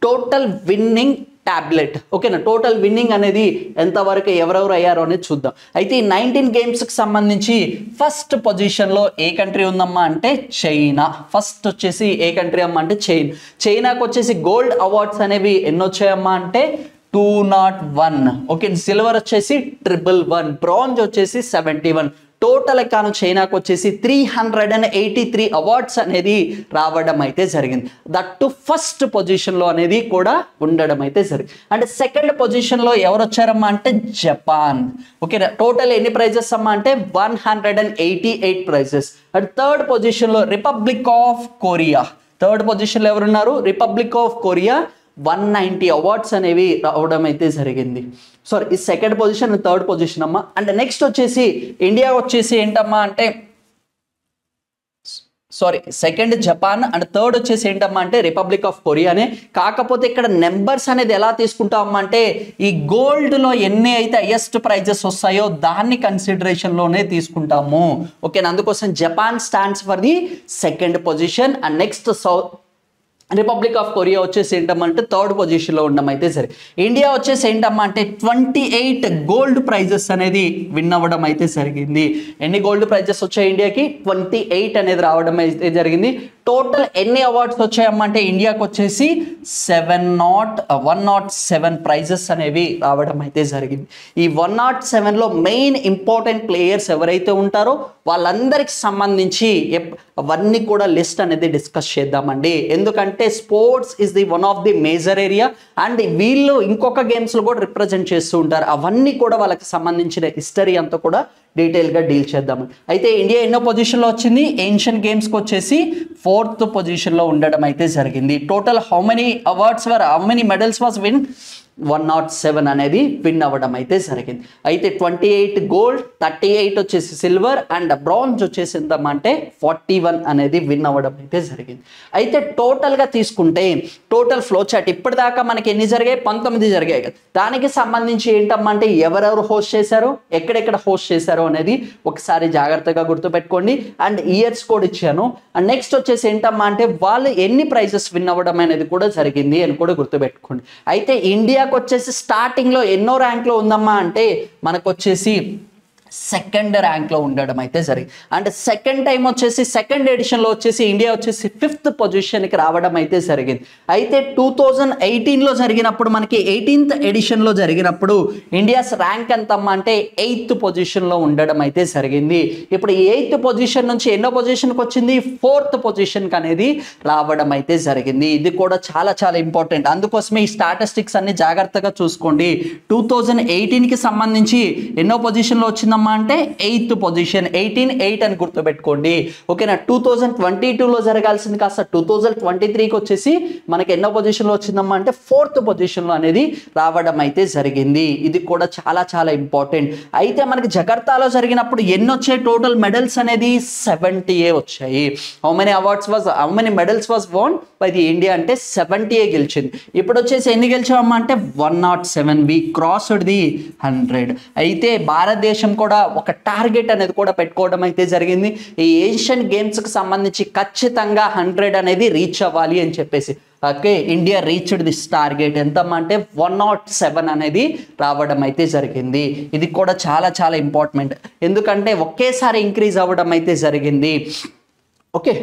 టోటల్ విన్నింగ్ టాబ్లెట్. ఓకేనా, టోటల్ విన్నింగ్ అనేది ఎంతవరకు ఎవరెవరు అయ్యారో అనేది చూద్దాం. అయితే ఈ 19 గేమ్స్కి సంబంధించి ఫస్ట్ పొజిషన్లో ఏ కంట్రీ ఉందమ్మా అంటే చైనా. ఫస్ట్ వచ్చేసి ఏ కంట్రీ అమ్మా అంటే చైనాకు వచ్చేసి గోల్డ్ అవార్డ్స్ అనేవి ఎన్ని వచ్చాయమ్మా అంటే 201. ఓకే, సిల్వర్ వచ్చేసి 111, బ్రాంజ్ వచ్చేసి 71. టోటల్ కాను చైనాకు వచ్చేసి 383 అవార్డ్స్ అనేది రావడం అయితే జరిగింది. దట్ టు ఫస్ట్ పొజిషన్లో అనేది కూడా ఉండడం అయితే జరిగింది. అంటే సెకండ్ పొజిషన్లో ఎవరు వచ్చారమ్మా అంటే జపాన్. ఓకే, టోటల్ ఎన్ని ప్రైజెస్ అమ్మా అంటే 188 ప్రైజెస్. అండ్ థర్డ్ పొజిషన్లో రిపబ్లిక్ ఆఫ్ కొరియా. థర్డ్ పొజిషన్లో ఎవరున్నారు, రిపబ్లిక్ ఆఫ్ కొరియా, 190 అవార్డ్స్ అనేవి రావడం అయితే జరిగింది. సారీ, ఈ సెకండ్ పొజిషన్, థర్డ్ పొజిషన్ అమ్మా. అండ్ నెక్స్ట్ వచ్చేసి ఇండియా వచ్చేసి ఏంటమ్మా అంటే సెకండ్ జపాన్ అండ్ థర్డ్ వచ్చేసి ఏంటమ్మా అంటే రిపబ్లిక్ ఆఫ్ కొరియానే. కాకపోతే ఇక్కడ నెంబర్స్ అనేది ఎలా తీసుకుంటామమ్మా అంటే ఈ గోల్డ్లో ఎన్ని అయితే హైయెస్ట్ ప్రైజెస్ వస్తాయో దాన్ని కన్సిడరేషన్లోనే తీసుకుంటాము. ఓకేనా, అందుకోసం Japan stands for the second position. And next republic of Korea వచ్చేసి ఏంటమ్మా అంటే థర్డ్ పొజిషన్లో ఉండడం అయితే సరే. ఇండియా వచ్చేసి ఏంటమ్మా అంటే 28 గోల్డ్ ప్రైజెస్ అనేది విన్ అవ్వడం అయితే జరిగింది. ఎన్ని గోల్డ్ ప్రైజెస్ వచ్చాయి ఇండియాకి, 28 అనేది రావడం అయితే జరిగింది. టోటల్ ఎన్ని అవార్డ్స్ వచ్చాయమ్మా అంటే ఇండియాకి వచ్చేసి 107 ప్రైజెస్ అనేవి రావడం అయితే జరిగింది. ఈ 107లో మెయిన్ ఇంపార్టెంట్ ప్లేయర్స్ ఎవరైతే ఉంటారో వాళ్ళందరికి సంబంధించి అవన్నీ కూడా లిస్ట్ అనేది డిస్కస్ చేద్దామండి. ఎందుకంటే sports is the one of the major area and వీళ్ళు ఇంకొక గేమ్స్లో కూడా రిప్రజెంట్ చేస్తూ ఉంటారు. అవన్నీ కూడా వాళ్ళకి సంబంధించిన హిస్టరీ అంతా కూడా డీటెయిల్గా డీల్ చేద్దామని. అయితే ఇండియా ఎన్నో పొజిషన్లో వచ్చింది, ఏన్షియన్ గేమ్స్కి వచ్చేసి 4th పొజిషన్లో ఉండడం అయితే జరిగింది. Total how many medals was win, 107 అనేది విన్ అవ్వడం అయితే జరిగింది. అయితే 28 గోల్డ్, 38 వచ్చేసి సిల్వర్ అండ్ బ్రాంజ్ వచ్చేసి ఎంతమంటే 41 అనేది విన్ అవ్వడం అయితే జరిగింది. అయితే టోటల్గా తీసుకుంటే టోటల్ ఫ్లో చార్ట్ ఇప్పటిదాకా మనకి ఎన్ని జరిగాయి, 19 జరిగాయి కదా. దానికి సంబంధించి ఏంటమ్మా అంటే ఎవరెవరు హోస్ట్ చేశారు, ఎక్కడెక్కడ హోస్ట్ చేశారు అనేది ఒకసారి జాగ్రత్తగా గుర్తుపెట్టుకోండి. అండ్ ఇయర్స్ కూడా ఇచ్చాను. అండ్ నెక్స్ట్ వచ్చేసి ఏంటమ్మా అంటే వాళ్ళు ఎన్ని ప్రైజెస్ విన్ అవ్వడం అనేది కూడా జరిగింది అని కూడా గుర్తుపెట్టుకోండి. అయితే ఇండియా వచ్చేసి స్టార్టింగ్ లో ఎన్నో ర్యాంక్ లో ఉందమ్మా అంటే మనకు వచ్చేసి సెకండ్ ర్యాంక్ లో ఉండడం అయితే జరిగింది. అంటే సెకండ్ టైం వచ్చేసి సెకండ్ ఎడిషన్ లో వచ్చేసి ఇండియా వచ్చేసి 5th పొజిషన్కి రావడం అయితే జరిగింది. అయితే 2018లో జరిగినప్పుడు మనకి 18th ఎడిషన్ లో జరిగినప్పుడు ఇండియాస్ ర్యాంక్ ఎంతమ్మా అంటే 8th పొజిషన్ లో ఉండడం అయితే జరిగింది. ఇప్పుడు 8th పొజిషన్ నుంచి ఎన్నో పొజిషన్కి వచ్చింది, 4th పొజిషన్కి అనేది రావడం అయితే జరిగింది. ఇది కూడా చాలా చాలా ఇంపార్టెంట్. అందుకోసమే ఈ స్టాటిస్టిక్స్ అన్ని జాగ్రత్తగా చూసుకోండి. 2018కి సంబంధించి ఎన్నో పొజిషన్లో వచ్చింది వచ్చిందమ్మా అంటే 8th పొజిషన్, 18-8 అని గుర్తుపెట్టుకోండి. ఓకేనా. 2022లో జరగాల్సింది కాస్త 2023కి వచ్చేసి మనకి ఎన్నో పొజిషన్లో వచ్చిందమ్మా అంటే 4th పొజిషన్లో అనేది రావడం అయితే జరిగింది. ఇది కూడా చాలా చాలా ఇంపార్టెంట్. అయితే మనకి జకర్తాలో జరిగినప్పుడు ఎన్ని వచ్చాయి టోటల్ మెడల్స్ అనేది 70 వచ్చాయి. How many medals was వోన్ by the India అంటే 70 గెలిచింది. ఇప్పుడు వచ్చేసి ఎన్ని గెలిచామమ్మా అంటే 107. వి క్రాస్డ్ ది 100. అయితే భారతదేశం కూడా ఒక టార్గెట్ అనేది కూడా పెట్టుకోవడం అయితే జరిగింది. ఈ ఏషియన్ గేమ్స్కి సంబంధించి ఖచ్చితంగా 100 అనేది రీచ్ అవ్వాలి అని చెప్పేసి. Okay, India reached this target. ఎంతమ్మా అంటే 107 అనేది రావడం అయితే జరిగింది. ఇది కూడా చాలా చాలా ఇంపార్టెంట్, ఎందుకంటే ఒకేసారి ఇంక్రీజ్ అవ్వడం అయితే జరిగింది. ఓకే,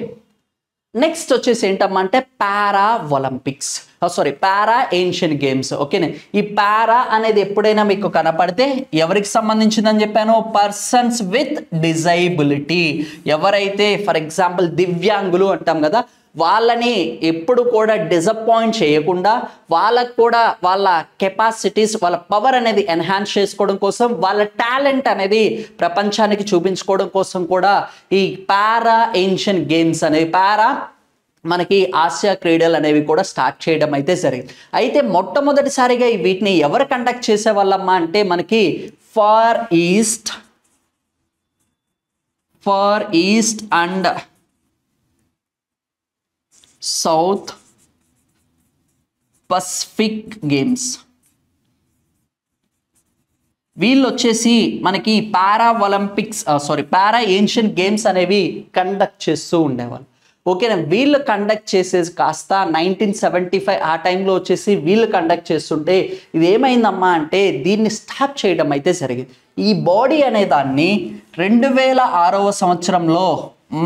నెక్స్ట్ వచ్చేసి ఏంటమ్మా అంటే పారా ఏన్షియన్ గేమ్స్. ఓకేనే, ఈ పారా అనేది ఎప్పుడైనా మీకు కనపడితే ఎవరికి సంబంధించిందని చెప్పాను? Persons with డిజైబిలిటీ. ఎవరైతే ఫర్ ఎగ్జాంపుల్ దివ్యాంగులు అంటాం కదా, వాళ్ళని ఎప్పుడు కూడా డిసప్పాయింట్ చేయకుండా వాళ్ళకు కూడా వాళ్ళ కెపాసిటీస్, వాళ్ళ పవర్ అనేది ఎన్హాన్స్ చేసుకోవడం కోసం, వాళ్ళ టాలెంట్ అనేది ప్రపంచానికి చూపించుకోవడం కోసం కూడా ఈ పారా ఏన్షియన్ గేమ్స్ అనేవి, పారా మనకి ఆసియా క్రీడలు అనేవి కూడా స్టార్ట్ చేయడం అయితే జరిగింది. అయితే మొట్టమొదటిసారిగా వీటిని ఎవరు కండక్ట్ చేసేవాళ్ళమ్మా అంటే మనకి far east and south pacific games. వీళ్ళు వచ్చేసి మనకి పారా ఏన్షియన్ గేమ్స్ అనేవి కండక్ట్ చేస్తూ ఉండేవాళ్ళు. ఓకేనా, వీళ్ళు కండక్ట్ చేసేసి కాస్త 1975 ఆ టైంలో వచ్చేసి వీళ్ళు కండక్ట్ చేస్తుంటే ఇది ఏమైందమ్మా అంటే దీన్ని స్టాప్ చేయడం అయితే జరిగింది. ఈ బాడీ అనే దాన్ని 2006వ సంవత్సరంలో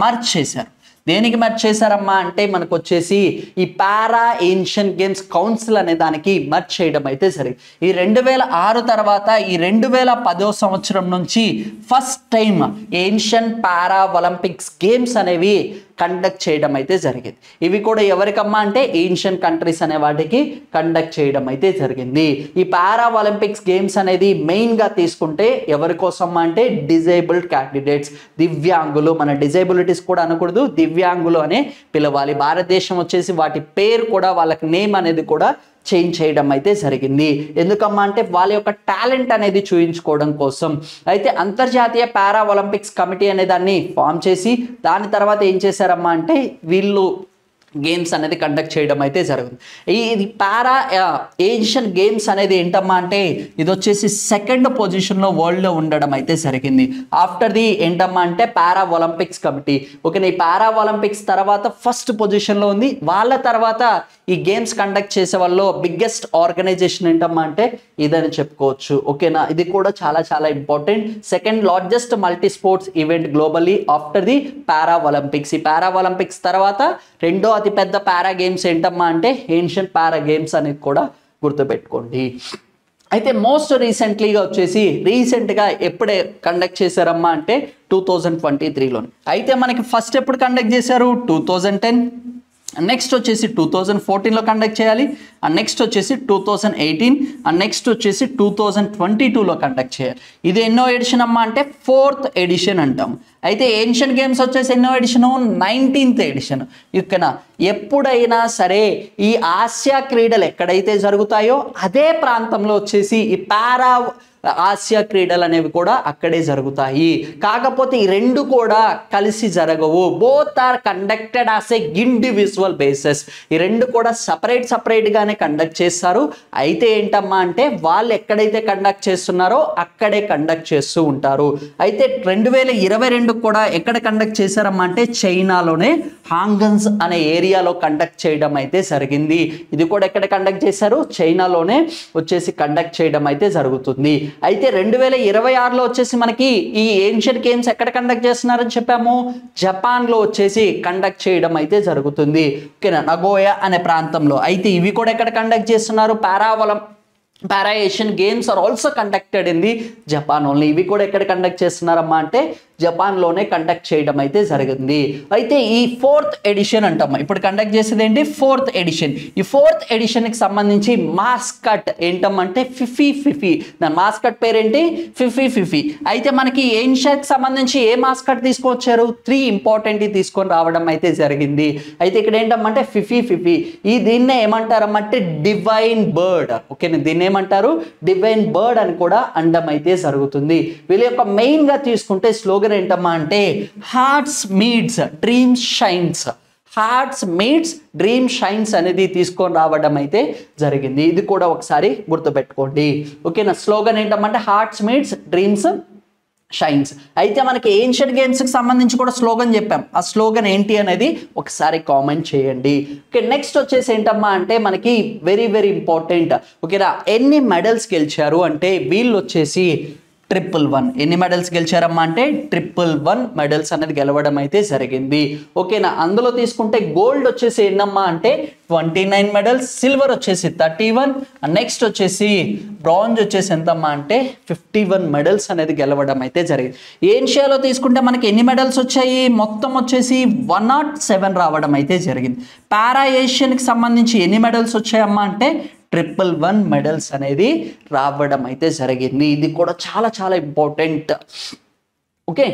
మర్జ్ చేశారు. దేనికి మర్జ్ చేశారమ్మా అంటే మనకు వచ్చేసి ఈ పారా ఏన్షియన్ గేమ్స్ కౌన్సిల్ అనే దానికి మర్జ్ చేయడం అయితే జరిగింది. ఈ 2006 తర్వాత ఈ 2010వ సంవత్సరం నుంచి ఫస్ట్ టైం ఏన్షియన్ పారా ఒలింపిక్స్ గేమ్స్ అనేవి కండక్ట్ చేయడం అయితే జరిగింది. ఇవి కూడా ఎవరికమ్మా అంటే ఏన్షియన్ కంట్రీస్ అనే వాటికి కండక్ట్ చేయడం అయితే జరిగింది. ఈ పారా ఒలింపిక్స్ గేమ్స్ అనేది మెయిన్గా తీసుకుంటే ఎవరి కోసమ్మా అంటే డిజేబుల్డ్ క్యాండిడేట్స్, దివ్యాంగులు. మన డిజేబిలిటీస్ కూడా అనకూడదు, దివ్యాంగులు అనే పిలవాలి. భారతదేశం వచ్చేసి వాటి పేరు కూడా, వాళ్ళకి నేమ్ అనేది కూడా చేంజ్ చేయడం అయితే జరిగింది. ఎందుకమ్మా అంటే వాళ్ళ యొక్క టాలెంట్ అనేది చూపించుకోవడం కోసం. అయితే అంతర్జాతీయ పారా ఒలింపిక్స్ కమిటీ అనే దాన్ని ఫామ్ చేసి దాని తర్వాత ఏం చేశారమ్మా అంటే వీళ్ళు గేమ్స్ అనేది కండక్ట్ చేయడం అయితే జరుగుతుంది. ఇది పారా ఏషియన్ గేమ్స్ అనేది ఏంటమ్మా అంటే ఇది వచ్చేసి 2nd పొజిషన్లో వరల్డ్లో ఉండడం అయితే జరిగింది. ఆఫ్టర్ ది ఏంటమ్మా అంటే పారా ఒలింపిక్స్ కమిటీ. ఓకేనా, ఈ పారా ఒలింపిక్స్ తర్వాత 1st పొజిషన్లో ఉంది. వాళ్ళ తర్వాత ఈ గేమ్స్ కండక్ట్ చేసే వాళ్ళు బిగ్గెస్ట్ ఆర్గనైజేషన్ ఏంటమ్మా అంటే ఇదని చెప్పుకోవచ్చు. ఓకేనా, ఇది కూడా చాలా చాలా important. 2nd largest multi sports event globally after the para Olympics. ఈ పారా ఒలింపిక్స్ తర్వాత రెండో అతిపెద్ద పారా గేమ్స్ ఏంటమ్మా అంటే ఏన్షియన్ పారా గేమ్స్ అనేది కూడా గుర్తుపెట్టుకోండి. అయితే మోస్ట్ రీసెంట్లీగా వచ్చేసి రీసెంట్గా ఎప్పుడే కండక్ట్ చేశారమ్మా అంటే 2023లోని. అయితే మనకి ఫస్ట్ ఎప్పుడు కండక్ట్ చేశారు? 2010. నెక్స్ట్ వచ్చేసి 2014లో కండక్ట్ చేయాలి. అండ్ నెక్స్ట్ వచ్చేసి 2018. అండ్ నెక్స్ట్ వచ్చేసి 2022లో కండక్ట్ చేయాలి. ఇది ఎన్నో ఎడిషన్ అమ్మా అంటే 4th ఎడిషన్ అంటాం. అయితే ఏన్షియన్ గేమ్స్ వచ్చేసి ఎన్నో ఎడిషను? 19th edition. ఇక్కడ ఎప్పుడైనా సరే ఈ ఆసియా క్రీడలు ఎక్కడైతే జరుగుతాయో అదే ప్రాంతంలో వచ్చేసి ఈ పారా ఆసియా క్రీడలు అనేవి కూడా అక్కడే జరుగుతాయి. కాకపోతే ఈ రెండు కూడా కలిసి జరగవు. Both are conducted as a individual basis. ఈ రెండు కూడా సపరేట్గానే కండక్ట్ చేస్తారు. అయితే ఏంటమ్మా అంటే వాళ్ళు ఎక్కడైతే కండక్ట్ చేస్తున్నారో అక్కడే కండక్ట్ చేస్తూ ఉంటారు. అయితే 2022 కూడా ఎక్కడ కండక్ట్ చేశారమ్మా అంటే చైనాలోనే హాంగన్స్ అనే ఏరియాలో కండక్ట్ చేయడం అయితే జరిగింది. ఇది కూడా ఎక్కడ కండక్ట్ చేశారు? చైనాలోనే వచ్చేసి కండక్ట్ చేయడం అయితే జరుగుతుంది. అయితే 2026లో వచ్చేసి మనకి ఈ ఏన్షియన్ గేమ్స్ ఎక్కడ కండక్ట్ చేస్తున్నారని చెప్పాము? జపాన్లో వచ్చేసి కండక్ట్ చేయడం అయితే జరుగుతుంది. ఓకేనా, నగోయా అనే ప్రాంతంలో. అయితే ఇవి కూడా ఎక్కడ కండక్ట్ చేస్తున్నారు? Para Asian games are also conducted in the Japan only. ఇవి కూడా ఎక్కడ కండక్ట్ చేస్తున్నారమ్మా అంటే జపాన్లోనే కండక్ట్ చేయడం అయితే జరిగింది. అయితే ఈ 4th ఎడిషన్ అంటాం, ఇప్పుడు కండక్ట్ చేసేది ఏంటి 4th ఎడిషన్. ఈ 4th ఎడిషన్కి సంబంధించి మాస్కట్ ఏంటమ్మంటే ఫిఫీ ఫిఫీ, దాని మాస్కట్ పేరేంటి ఫిఫీ ఫిఫీ. అయితే మనకి ఏషియాకి సంబంధించి ఏ మాస్కట్ తీసుకొచ్చారు 3 ఇంపార్టెంట్ తీసుకొని రావడం అయితే జరిగింది. అయితే ఇక్కడ ఏంటమ్మంటే ఫిఫీ ఫిఫీ, దీన్నే ఏమంటారమ్మంటే డివైన్ బర్డ్. ఓకేనా, దీన్ని ఏమంటారు డివైన్ బర్డ్ అని కూడా అనడం అయితే జరుగుతుంది. వీళ్ళ యొక్క మెయిన్ గా తీసుకుంటే స్లోగన్ ఏంటమ్మా అంటే hearts meets dreams shines, hearts meets dream shines అనేది తీసుకొని రావడం అయితే జరిగింది. ఇది కూడా ఒకసారి గుర్తుపెట్టుకోండి. ఓకేనా, స్లోగన్ ఏంటమ్మంటే హార్ట్స్ మీట్స్ డ్రీమ్స్ షైన్స్. అయితే మనకి ఏన్షియన్ గేమ్స్కి సంబంధించి కూడా స్లోగన్ చెప్పాం, ఆ స్లోగన్ ఏంటి అనేది ఒకసారి కామెంట్ చేయండి. ఓకే, నెక్స్ట్ వచ్చేసి ఏంటమ్మా అంటే మనకి వెరీ వెరీ ఇంపార్టెంట్. ఓకేనా, ఎన్ని మెడల్స్ గెలిచారు అంటే వీళ్ళు వచ్చేసి 111. ఎన్ని మెడల్స్ గెలిచారమ్మా అంటే 111 మెడల్స్ అనేది గెలవడం అయితే జరిగింది. ఓకేనా, అందులో తీసుకుంటే గోల్డ్ వచ్చేసి ఎన్నమ్మా అంటే 29 మెడల్స్, సిల్వర్ వచ్చేసి 31, నెక్స్ట్ వచ్చేసి బ్రాంజ్ వచ్చేసి ఎంతమ్మా అంటే 51 మెడల్స్ అనేది గెలవడం అయితే జరిగింది. ఏషియాలో తీసుకుంటే మనకి ఎన్ని మెడల్స్ వచ్చాయి మొత్తం వచ్చేసి 107 రావడం అయితే జరిగింది. పారా ఏషియన్కి సంబంధించి ఎన్ని మెడల్స్ వచ్చాయమ్మా అంటే 111 మెడల్స్ అనేది రావడం అయితే జరిగింది. ఇది కూడా చాలా చాలా ఇంపార్టెంట్. ఓకే,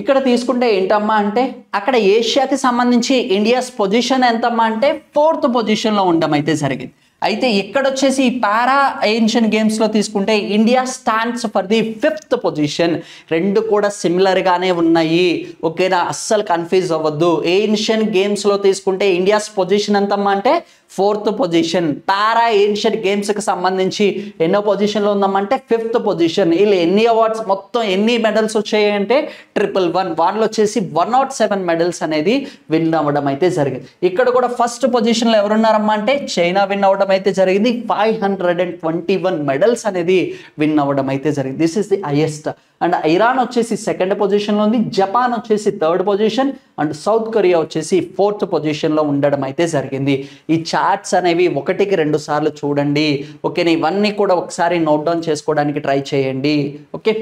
ఇక్కడ తీసుకుంటే ఏంటమ్మా అంటే అక్కడ ఏషియాకి సంబంధించి ఇండియాస్ పొజిషన్ ఎంతమ్మా అంటే 4th పొజిషన్లో ఉండడం అయితే జరిగింది. అయితే ఇక్కడ వచ్చేసి పారా ఏన్షియన్ గేమ్స్లో తీసుకుంటే India stands for the 5th position. రెండు కూడా సిమిలర్గానే ఉన్నాయి. ఓకేనా, అస్సలు కన్ఫ్యూజ్ అవ్వద్దు. ఏన్షియన్ గేమ్స్లో తీసుకుంటే ఇండియాస్ పొజిషన్ ఎంతమ్మా అంటే 4th పొజిషన్. పారా ఏన్షియన్ గేమ్స్కి సంబంధించి ఎన్నో పొజిషన్లో ఉందమ్మంటే 5th పొజిషన్. వీళ్ళు ఎన్ని అవార్డ్స్ మొత్తం ఎన్ని మెడల్స్ వచ్చాయి అంటే 111. వాళ్ళు వచ్చేసి 107 మెడల్స్ అనేది విన్ అవ్వడం అయితే జరిగింది. ఇక్కడ కూడా ఫస్ట్ పొజిషన్లో ఎవరున్నారమ్మా అంటే చైనా విన్ అవ్వడం అయితే జరిగింది. 521 మెడల్స్ అనేది విన్ అవ్వడం అయితే జరిగింది. This is the highest. And Iran వచ్చేసి 2nd పొజిషన్లో ఉంది, జపాన్ వచ్చేసి 3rd position, and south Korea వచ్చేసి 4th పొజిషన్లో ఉండడం అయితే జరిగింది. ఈ చార్ట్స్ అనేవి 1కి 2 సార్లు చూడండి. ఓకేనా, ఇవన్నీ కూడా ఒకసారి నోట్ డౌన్ చేసుకోవడానికి ట్రై చేయండి. ఓకే,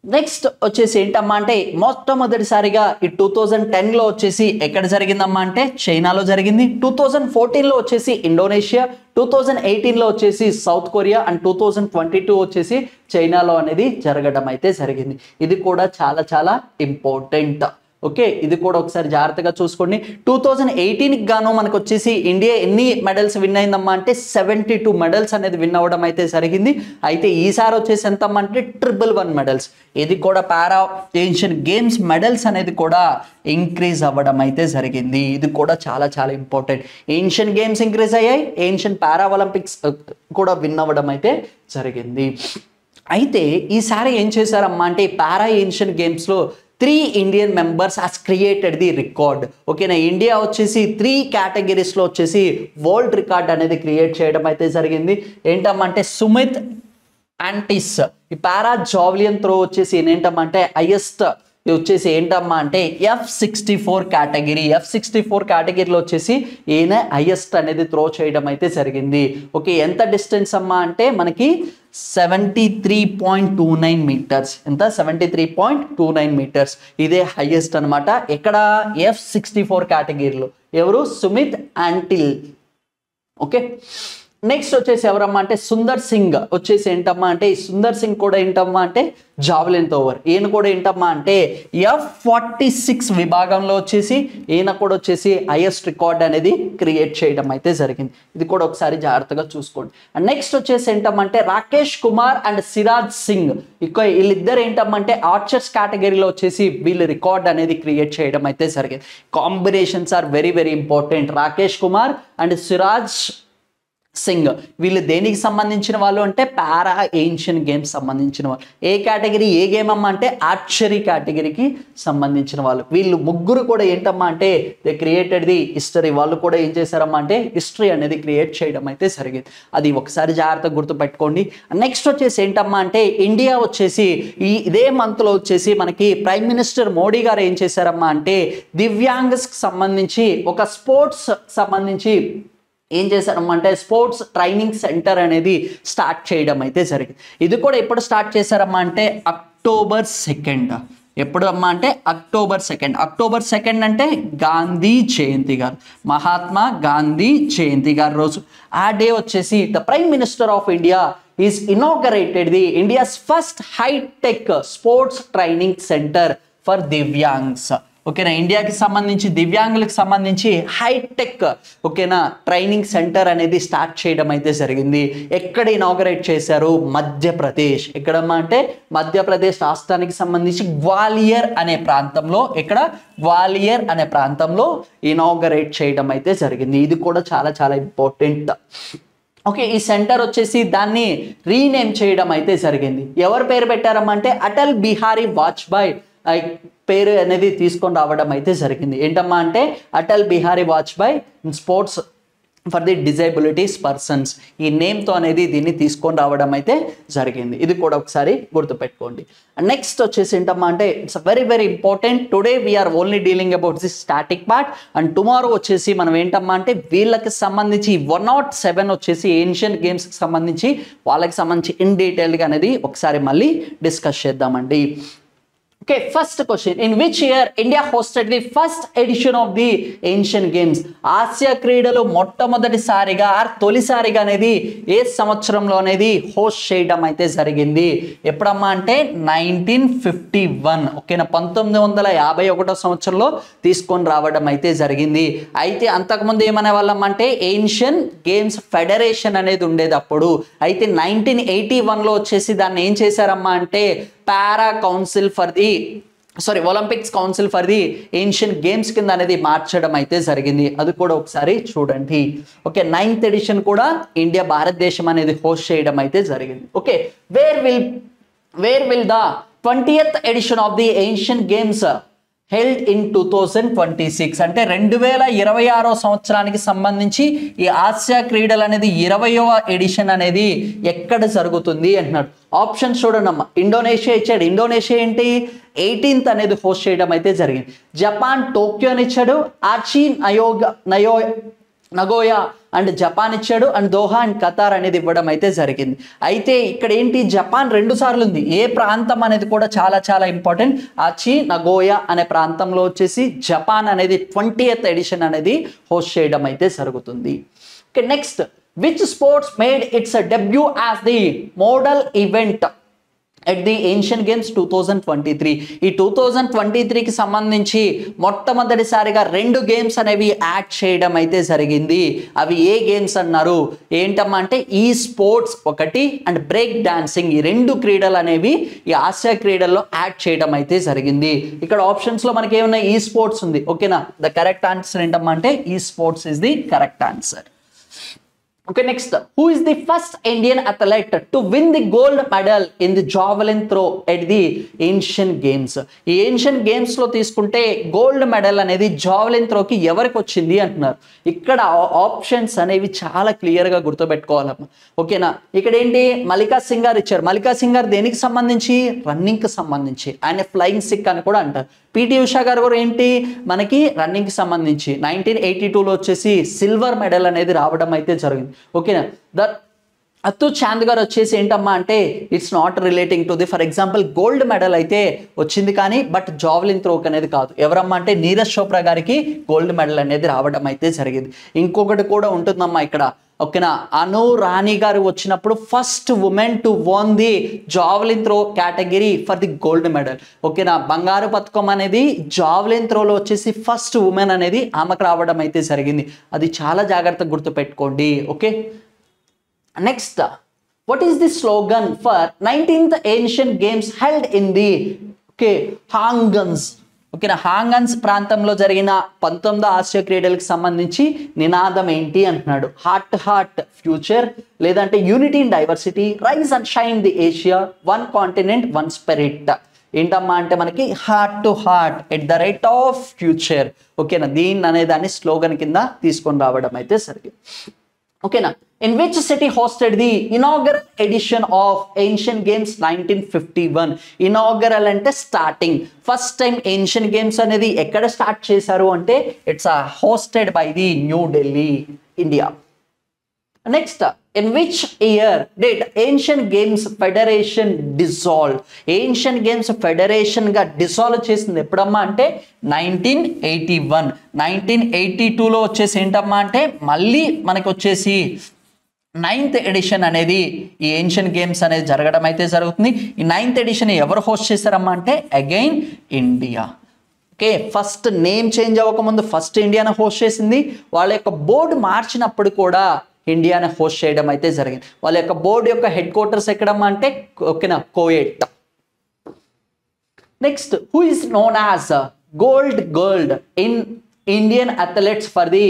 నెక్స్ట్ వచ్చేసి ఏంటమ్మా అంటే మొట్టమొదటిసారిగా ఈ 2010లో వచ్చేసి ఎక్కడ జరిగిందమ్మా అంటే చైనాలో జరిగింది. 2014లో వచ్చేసి ఇండోనేషియా, 2018లో వచ్చేసి సౌత్ కొరియా, అండ్ 2022 వచ్చేసి చైనాలో అనేది జరగడం అయితే జరిగింది. ఇది కూడా చాలా చాలా ఇంపార్టెంట్. ఓకే, ఇది కూడా ఒకసారి జాగ్రత్తగా చూసుకోండి. 2018కి గాను మనకు వచ్చేసి ఇండియా ఎన్ని మెడల్స్ విన్ అయిందమ్మా అంటే 72 మెడల్స్ అనేది విన్ అవ్వడం అయితే జరిగింది. అయితే ఈసారి వచ్చేసి ఎంతమ్మా అంటే 111 మెడల్స్. ఇది కూడా పారా ఏషియన్ గేమ్స్ మెడల్స్ అనేది కూడా ఇంక్రీజ్ అవ్వడం అయితే జరిగింది. ఇది కూడా చాలా చాలా ఇంపార్టెంట్. ఏషియన్ గేమ్స్ ఇంక్రీజ్ అయ్యాయి, ఏషియన్ పారా ఒలింపిక్స్ కూడా విన్ అవ్వడం అయితే జరిగింది. అయితే ఈసారి ఏం చేశారమ్మా అంటే పారా ఏషియన్ గేమ్స్లో 3 Indian members has created the record. ఓకేనా, ఇండియా వచ్చేసి 3 కేటగిరీస్లో వచ్చేసి వరల్డ్ రికార్డ్ అనేది క్రియేట్ చేయడం అయితే జరిగింది. ఏంటమ్మంటే సుమిత్ ఆంటిస్ ఈ పారా జావలిన్ త్రో వచ్చేసి ఏంటమ్మంటే హైయెస్ట్ వచ్చేసి ఏంటమ్మా అంటే F64 కేటగిరీ. F64 కేటగిరీలో వచ్చేసి ఈయన హైయెస్ట్ అనేది త్రో చేయడం అయితే జరిగింది. ఓకే, ఎంత డిస్టెన్స్ అమ్మా అంటే మనకి 73.29 మీటర్స్. ఎంత 73.29 మీటర్స్. ఇదే హైయెస్ట్ అనమాట. ఇక్కడ F64 కేటగిరీలో ఎవరు సుమిత్ ఆంటిల్. ఓకే, నెక్స్ట్ వచ్చేసి ఎవరమ్మా అంటే సుందర్ సింగ్ వచ్చేసి ఏంటమ్మా అంటే ఈ సుందర్ సింగ్ కూడా ఏంటమ్మా అంటే జావలిన్ థ్రోవర్. ఈయన కూడా ఏంటమ్మా అంటే F46 విభాగంలో వచ్చేసి ఈయన కూడా వచ్చేసి హైయెస్ట్ రికార్డ్ అనేది క్రియేట్ చేయడం అయితే జరిగింది. ఇది కూడా ఒకసారి జాగ్రత్తగా చూసుకోండి. అండ్ నెక్స్ట్ వచ్చేసి ఏంటమ్మంటే రాకేష్ కుమార్ అండ్ సిరాజ్ సింగ్ వీళ్ళిద్దరు ఏంటమ్మంటే ఆర్చర్స్ కేటగిరీలో వచ్చేసి వీళ్ళు రికార్డ్ అనేది క్రియేట్ చేయడం అయితే జరిగింది. Combinations are very very important. Rakesh Kumar and Siraj Singh వీళ్ళు దేనికి సంబంధించిన వాళ్ళు అంటే పారా ఏన్షియన్ గేమ్స్ సంబంధించిన వాళ్ళు. ఏ కేటగిరీ ఏ గేమ్ అమ్మా అంటే ఆర్చరీ కేటగిరీకి సంబంధించిన వాళ్ళు. వీళ్ళు ముగ్గురు కూడా ఏంటమ్మా అంటే దే క్రియేటెడ్ ది హిస్టరీ. వాళ్ళు కూడా ఏం చేశారమ్మా అంటే హిస్టరీ అనేది క్రియేట్ చేయడం అయితే జరిగింది. అది ఒకసారి జాగ్రత్తగా గుర్తుపెట్టుకోండి. నెక్స్ట్ వచ్చేసి ఏంటమ్మా అంటే ఇండియా వచ్చేసి ఇదే మంత్లో వచ్చేసి మనకి ప్రైమ్ మినిస్టర్ మోడీ గారు ఏం చేశారమ్మా అంటే దివ్యాంగ్స్కి సంబంధించి ఒక స్పోర్ట్స్ సంబంధించి ఏం చేశారమ్మా అంటే స్పోర్ట్స్ ట్రైనింగ్ సెంటర్ అనేది స్టార్ట్ చేయడం అయితే జరిగింది. ఇది కూడా ఎప్పుడు స్టార్ట్ చేశారమ్మా అంటే అక్టోబర్ 2. ఎప్పుడు అమ్మా అంటే అక్టోబర్ 2. అక్టోబర్ 2 అంటే గాంధీ జయంతి గారు, మహాత్మా గాంధీ జయంతి గారు రోజు. ఆ డే వచ్చేసి the prime minister of India is inaugurated the India's first hitech sports training centre for divyangs. ఓకేనా, ఇండియాకి సంబంధించి దివ్యాంగులకు సంబంధించి హైటెక్ ఓకేనా ట్రైనింగ్ సెంటర్ అనేది స్టార్ట్ చేయడం అయితే జరిగింది. ఎక్కడ ఇనాగరేట్ చేశారు? మధ్యప్రదేశ్. ఎక్కడమ్మా అంటే మధ్యప్రదేశ్ రాష్ట్రానికి సంబంధించి గ్వాలియర్ అనే ప్రాంతంలో, ఇక్కడ గ్వాలియర్ అనే ప్రాంతంలో ఇనాగరేట్ చేయడం అయితే జరిగింది. ఇది కూడా చాలా చాలా ఇంపార్టెంట్. ఓకే, ఈ సెంటర్ వచ్చేసి దాన్ని రీనేమ్ చేయడం అయితే జరిగింది. ఎవరు పేరు పెట్టారమ్మా అంటే అటల్ బిహారీ వాజ్పేయి పేరు అనేది తీసుకొని రావడం అయితే జరిగింది. ఏంటమ్మా అంటే Atal Bihari Vajpayee sports for the disabilities persons, ఈ నేమ్తో అనేది దీన్ని తీసుకొని రావడం అయితే జరిగింది. ఇది కూడా ఒకసారి గుర్తుపెట్టుకోండి. నెక్స్ట్ వచ్చేసి ఏంటమ్మా అంటే it's very very important. Today we're only dealing about the static part and tomorrow వచ్చేసి మనం ఏంటమ్మా అంటే వీళ్ళకి సంబంధించి 107 వచ్చేసి ఏన్షియన్ గేమ్స్కి సంబంధించి వాళ్ళకి సంబంధించి ఇన్ డీటెయిల్గా అనేది ఒకసారి మళ్ళీ డిస్కస్ చేద్దామండి. Okay, first question. In which year India hosted the first edition of the Asian Games? Asia క్రీడలు మొట్టమొదటిసారిగా తొలిసారిగా అనేది ఏ సంవత్సరంలో అనేది హోస్ట్ చేయడం అయితే జరిగింది? ఎప్పుడమ్మా అంటే 1951. ఓకేనా, 1951 సంవత్సరంలో తీసుకొని రావడం అయితే జరిగింది. అయితే అంతకుముందు ఏమనే వాళ్ళం అంటే ఏన్షియన్ గేమ్స్ ఫెడరేషన్ అనేది ఉండేది అప్పుడు. అయితే 1981లో వచ్చేసి దాన్ని ఏం చేశారమ్మా అంటే Olympics council for the Asian games కింద అనేది మార్చడం అయితే జరిగింది. అది కూడా ఒకసారి చూడండి. ఓకే, 9th ఎడిషన్ కూడా ఇండియా భారతదేశం అనేది హోస్ట్ చేయడం అయితే జరిగింది. Okay, where will the 20th edition of the Asian games held in 2026 అంటే 2026 సంవత్సరానికి సంబంధించి ఈ ఆసియా క్రీడలు అనేది 20వ ఎడిషన్ అనేది ఎక్కడ జరుగుతుంది అంటున్నాడు. ఆప్షన్స్ చూడండి అమ్మా. ఇండోనేషియా ఇచ్చాడు. ఇండోనేషియా ఏంటి 18th అనేది హోస్ట్ చేయడం అయితే జరిగింది. జపాన్ టోక్యోని ఇచ్చాడు. ఆచి నగోయా అండ్ జపాన్ ఇచ్చాడు. అండ్ దోహా అండ్ ఖతార్ అనేది ఇవ్వడం అయితే జరిగింది. అయితే ఇక్కడ ఏంటి జపాన్ 2 సార్లు ఉంది. ఏ ప్రాంతం అనేది కూడా చాలా చాలా ఇంపార్టెంట్. ఆచి నగోయా అనే ప్రాంతంలో వచ్చేసి జపాన్ అనేది 20th ఎడిషన్ అనేది హోస్ట్ చేయడం అయితే జరుగుతుంది. Okay, next which sports made it's debut as the model event at the Asian games 2023? ఈ 2023కి సంబంధించి మొట్టమొదటిసారిగా 2 గేమ్స్ అనేవి యాడ్ చేయడం అయితే జరిగింది. అవి ఏ గేమ్స్ అన్నారు? ఏంటమ్మా అంటే ఈ స్పోర్ట్స్ ఒకటి అండ్ బ్రేక్ డాన్సింగ్, ఈ 2 క్రీడలు అనేవి ఈ ఆసియా క్రీడల్లో యాడ్ చేయడం అయితే జరిగింది. ఇక్కడ ఆప్షన్స్లో మనకి ఏమన్నా ఈ స్పోర్ట్స్ ఉంది. ఓకేనా, ద కరెక్ట్ ఆన్సర్ ఏంటమ్మా అంటే ఈ sports is the correct answer. Okay, next, who is the first Indian athlete to win the gold medal in the javelin throw at the Asian Games? ఈ ఏన్షియన్ గేమ్స్ లో తీసుకుంటే gold medal అనేది javelin త్రోకి ఎవరికి వచ్చింది అంటున్నారు. ఇక్కడ options అనేవి చాలా క్లియర్ గా గుర్తుపెట్టుకోవాలమ్మా. ఓకేనా, ఇక్కడ ఏంటి మల్లికా సింగ్ గారు ఇచ్చారు. మల్లికా సింగ్ గారు దేనికి సంబంధించి? రన్నింగ్ కి సంబంధించి. ఆయన ఫ్లయింగ్ సిక్ అని కూడా అంటారు. పిటి ఉషా గారు కూడా ఏంటి మనకి రన్నింగ్ కి సంబంధించి 1982లో వచ్చేసి సిల్వర్ మెడల్ అనేది రావడం అయితే జరిగింది. ఓకేనా, అత్తు చాంద్ గారు వచ్చేసి ఏంటమ్మా అంటే it's not relating to the for example gold medal అయితే వచ్చింది కానీ బట్ జావెలిన్ త్రోక్ అనేది కాదు. ఎవరమ్మా అంటే నీరజ్ చోప్రా గారికి గోల్డ్ మెడల్ అనేది రావడం అయితే జరిగింది. ఇంకొకటి కూడా ఉంటుందమ్మా ఇక్కడ. ఓకేనా, అను రాణి గారు వచ్చినప్పుడు first women to one the javelin throw category for the gold medal. ఓకేనా, బంగారు పథకం అనేది జావెలిన్ త్రోలో వచ్చేసి ఫస్ట్ ఉమెన్ అనేది ఆమెకు రావడం అయితే జరిగింది. అది చాలా జాగ్రత్తగా గుర్తుపెట్టుకోండి. Okay, next, what is the slogan for 19th Asian Games held in the హాంగన్స్? ఓకేనా, హాంగన్స్ ప్రాంతంలో జరిగిన 19వ ఆసియా క్రీడలకు సంబంధించి నినాదం ఏంటి అంటున్నాడు. హార్ట్ హార్ట్ ఫ్యూచర్, లేదంటే unity in diversity, rise and shine the Asia, one continent one spirit. ఏంటమ్మా అంటే మనకి heart to heart at the rate of future. ఓకేనా, దీన్ని అనేదాన్ని స్లోగన్ కింద తీసుకొని రావడం అయితే జరిగింది. ఓకేనా, in which city hosted the inaugural edition of Asian Games 1951? inaugural అంటే starting. First time ancient games అనేది ఎక్కడ స్టార్ట్ చేశారు అంటే it's hosted by the new Delhi, India. Next, in which year did ancient games federation dissolve? Ancient games federation గా dissolve చేసింది ఎప్పుడమ్మా అంటే 1981. 1982లో వచ్చేసి ఏంటమ్మా అంటే మళ్ళీ మనకి వచ్చేసి 9th ఎడిషన్ అనేది ఈ ఏన్షియన్ గేమ్స్ అనేది జరగడం అయితే జరుగుతుంది. ఈ 9th ఎడిషన్ ఎవరు హోస్ట్ చేశారమ్మా అంటే again India. Okay, first name change అవ్వకముందు ఫస్ట్ ఇండియానే హోస్ట్ చేసింది. వాళ్ళ యొక్క బోర్డు మార్చినప్పుడు కూడా ఇండియానే హోస్ట్ చేయడం అయితే జరిగింది. వాళ్ళ యొక్క బోర్డు యొక్క హెడ్ క్వార్టర్స్ ఎక్కడమ్మా అంటే ఓకేనా Kuwait. Next, who is known as gold girl in Indian athletes for the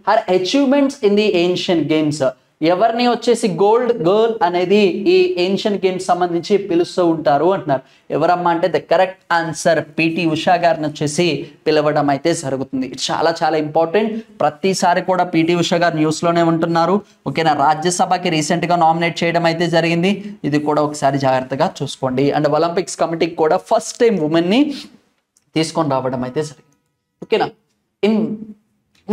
her achievements in the Asian games? ఎవరిని వచ్చేసి గోల్డ్ గర్ల్ అనేది ఈ ఏన్షియన్ గేమ్స్ సంబంధించి పిలుస్తూ ఉంటారు అంటున్నారు. ఎవరమ్మా అంటే the correct answer PT Usha గారిని వచ్చేసి పిలవడం అయితే జరుగుతుంది. చాలా చాలా ఇంపార్టెంట్. ప్రతిసారి కూడా పిటి ఉషా గారు న్యూస్లోనే ఉంటున్నారు. ఓకేనా, రాజ్యసభకి రీసెంట్గా నామినేట్ చేయడం అయితే జరిగింది. ఇది కూడా ఒకసారి జాగ్రత్తగా చూసుకోండి. అండ్ ఒలింపిక్స్ కమిటీకి కూడా ఫస్ట్ టైం ఉమెన్ని తీసుకొని రావడం అయితే జరిగింది. ఓకేనా, in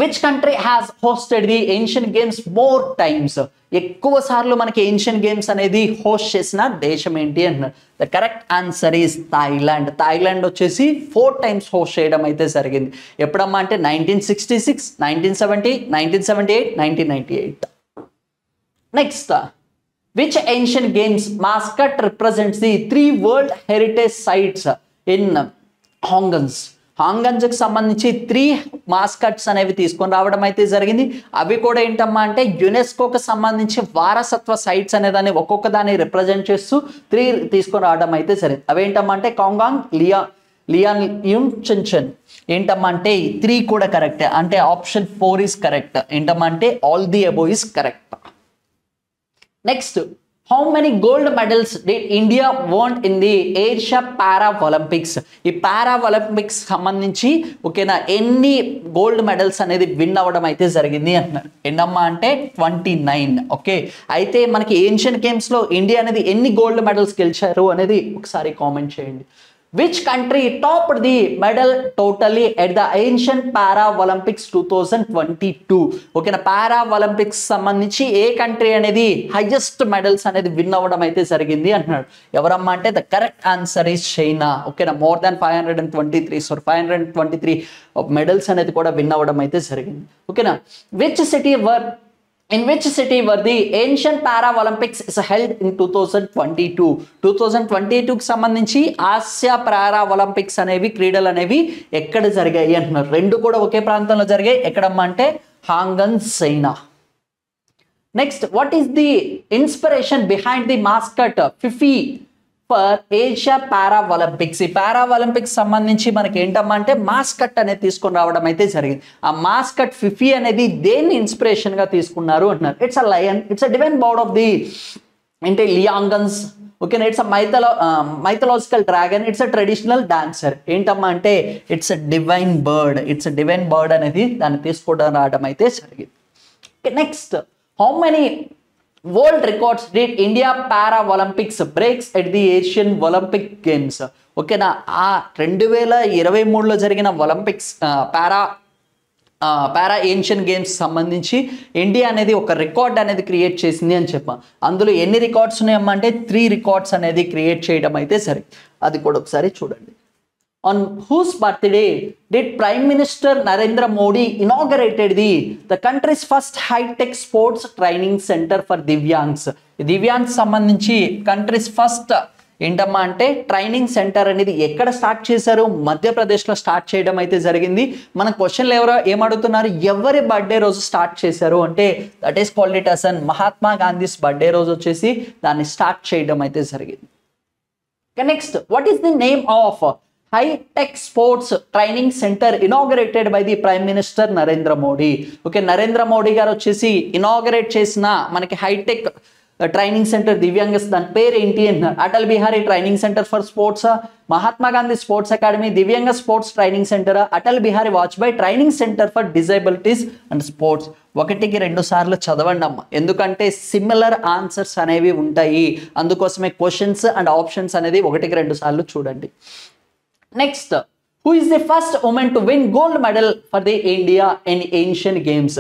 which country has hosted the Asian games more times? ఎక్కువ సార్లు మనకి ఏన్షియన్ గేమ్స్ అనేది హోస్ట్ చేసిన దేశం ఏంటి అంటున్నారు. The correct answer is Thailand. Thailand వచ్చేసి 4 times హోస్ట్ చేయడం అయితే జరిగింది. ఎప్పుడమ్మా అంటే 1966, 1970, 1978, 1998. Next, which Asian games mascot represents the 3 world heritage sites in Hangzhou? హాంగన్స్కి సంబంధించి 3 మాస్కట్స్ అనేవి తీసుకొని రావడం అయితే జరిగింది. అవి కూడా ఏంటమ్మా అంటే యునెస్కోకి సంబంధించి వారసత్వ సైట్స్ అనే దాన్ని ఒక్కొక్క దాన్ని రిప్రజెంట్ చేస్తూ 3 తీసుకొని రావడం అయితే జరిగింది. అవేంటమ్మా అంటే కాంగాంగ్, లియాన్ చెన్చెన్. ఏంటమ్మా అంటే 3 కూడా కరెక్ట్. అంటే ఆప్షన్ 4 ఈస్ కరెక్ట్. ఏంటమ్మా అంటే all the above is correct. Next, how many gold medals did India won in the Asia Para Olympics? ఈ పారా ఒలింపిక్స్ సంబంధించి ఓకేనా ఎన్ని గోల్డ్ మెడల్స్ అనేది విన్ అవ్వడం అయితే జరిగింది అంటున్నారు. ఎన్నమ్మా అంటే 29. ఓకే, అయితే మనకి ఏన్షియన్ గేమ్స్లో ఇండియా అనేది ఎన్ని గోల్డ్ మెడల్స్ గెలిచారు అనేది ఒకసారి కామెంట్ చేయండి. Which country topped the medal totally at the Asian Para Olympics 2022? ఓకేనా, పారా ఒలింపిక్స్ సంబంధించి ఏ కంట్రీ అనేది హైయెస్ట్ మెడల్స్ అనేది విన్ అవ్వడం అయితే జరిగింది అంటున్నాడు. ఎవరమ్మా అంటే the correct answer is China. ఓకేనా, మోర్ దాన్ 523 మెడల్స్ అనేది కూడా విన్ అవ్వడం అయితే జరిగింది. ఓకేనా, in which city were the Asian Para Olympics is held in 2022? 2022కి సంబంధించి ఆసియా పారా ఒలింపిక్స్ అనేవి క్రీడలు అనేవి ఎక్కడ జరిగాయి అంటున్నారు. 2 కూడా ఒకే ప్రాంతంలో జరిగాయి. ఎక్కడమ్మా అంటే Hangzhou, China. Next, what is the inspiration behind the mascot Feifei for Asia para Olympics? ఈ పారా ఒలింపిక్స్ సంబంధించి మనకి ఏంటమ్మా అంటే మాస్కట్ అనేది తీసుకొని రావడం అయితే జరిగింది. ఆ మాస్కట్ ఫిఫీ అనేది దేన్ని ఇన్స్పిరేషన్ గా తీసుకున్నారు అంటున్నారు. It's a lion, it's a divine bird of the అంటే లియాంగన్స్. ఓకేనా, it's a mythological dragon, it's a traditional dancer. ఏంటమ్మా అంటే it's a divine bird. It's a divine bird అనేది దాన్ని తీసుకోవడం రావడం అయితే జరిగింది. Next, how many world records did India para Olympics breaks at the Asian Olympic games? ఓకేనా, ఆ 2023లో జరిగిన ఒలింపిక్స్ పారా ఏన్షియన్ గేమ్స్ సంబంధించి ఇండియా అనేది ఒక రికార్డ్ అనేది క్రియేట్ చేసింది అని చెప్పాం. అందులో ఎన్ని రికార్డ్స్ ఉన్నాయమ్మా అంటే 3 రికార్డ్స్ అనేది క్రియేట్ చేయడం అయితే సరే. అది కూడా ఒకసారి చూడండి. On whose birthday did Prime Minister Narendra Modi inaugurated the country's first high-tech sports training center for Divyangs? Divyangs సంబంధించి కంట్రీస్ ఫస్ట్ ఏంటమ్మా అంటే ట్రైనింగ్ సెంటర్ అనేది ఎక్కడ స్టార్ట్ చేశారు? మధ్యప్రదేశ్లో స్టార్ట్ చేయడం అయితే జరిగింది. మన క్వశ్చన్లు ఏమడుగుతున్నారు? ఎవరి బర్త్డే రోజు స్టార్ట్ చేశారు అంటే that is called it as on Mahatma Gandhi's birthday రోజు వచ్చేసి దాన్ని స్టార్ట్ చేయడం అయితే జరిగింది. Next, what is the name of hitech sports training centre inaugurated by the prime minister Narendra Modi? Okay, Narendra Modi గారు వచ్చేసి ఇనాగరేట్ చేసిన మనకి హైటెక్ ట్రైనింగ్ సెంటర్ దివ్యాంగస్, దాని పేరు ఏంటి అంటున్నారు. Atal Bihari training centre for sports, Mahatma Gandhi sports academy, Divyang sports training centre, Atal Bihari Vajpayee training centre for disabilities and sports. 1కి 2 సార్లు చదవండి అమ్మ, ఎందుకంటే సిమిలర్ ఆన్సర్స్ అనేవి ఉంటాయి. అందుకోసమే క్వశ్చన్స్ అండ్ ఆప్షన్స్ అనేది 1కి 2 సార్లు చూడండి. Next, who is the first women to win gold medal for the India in Asian games?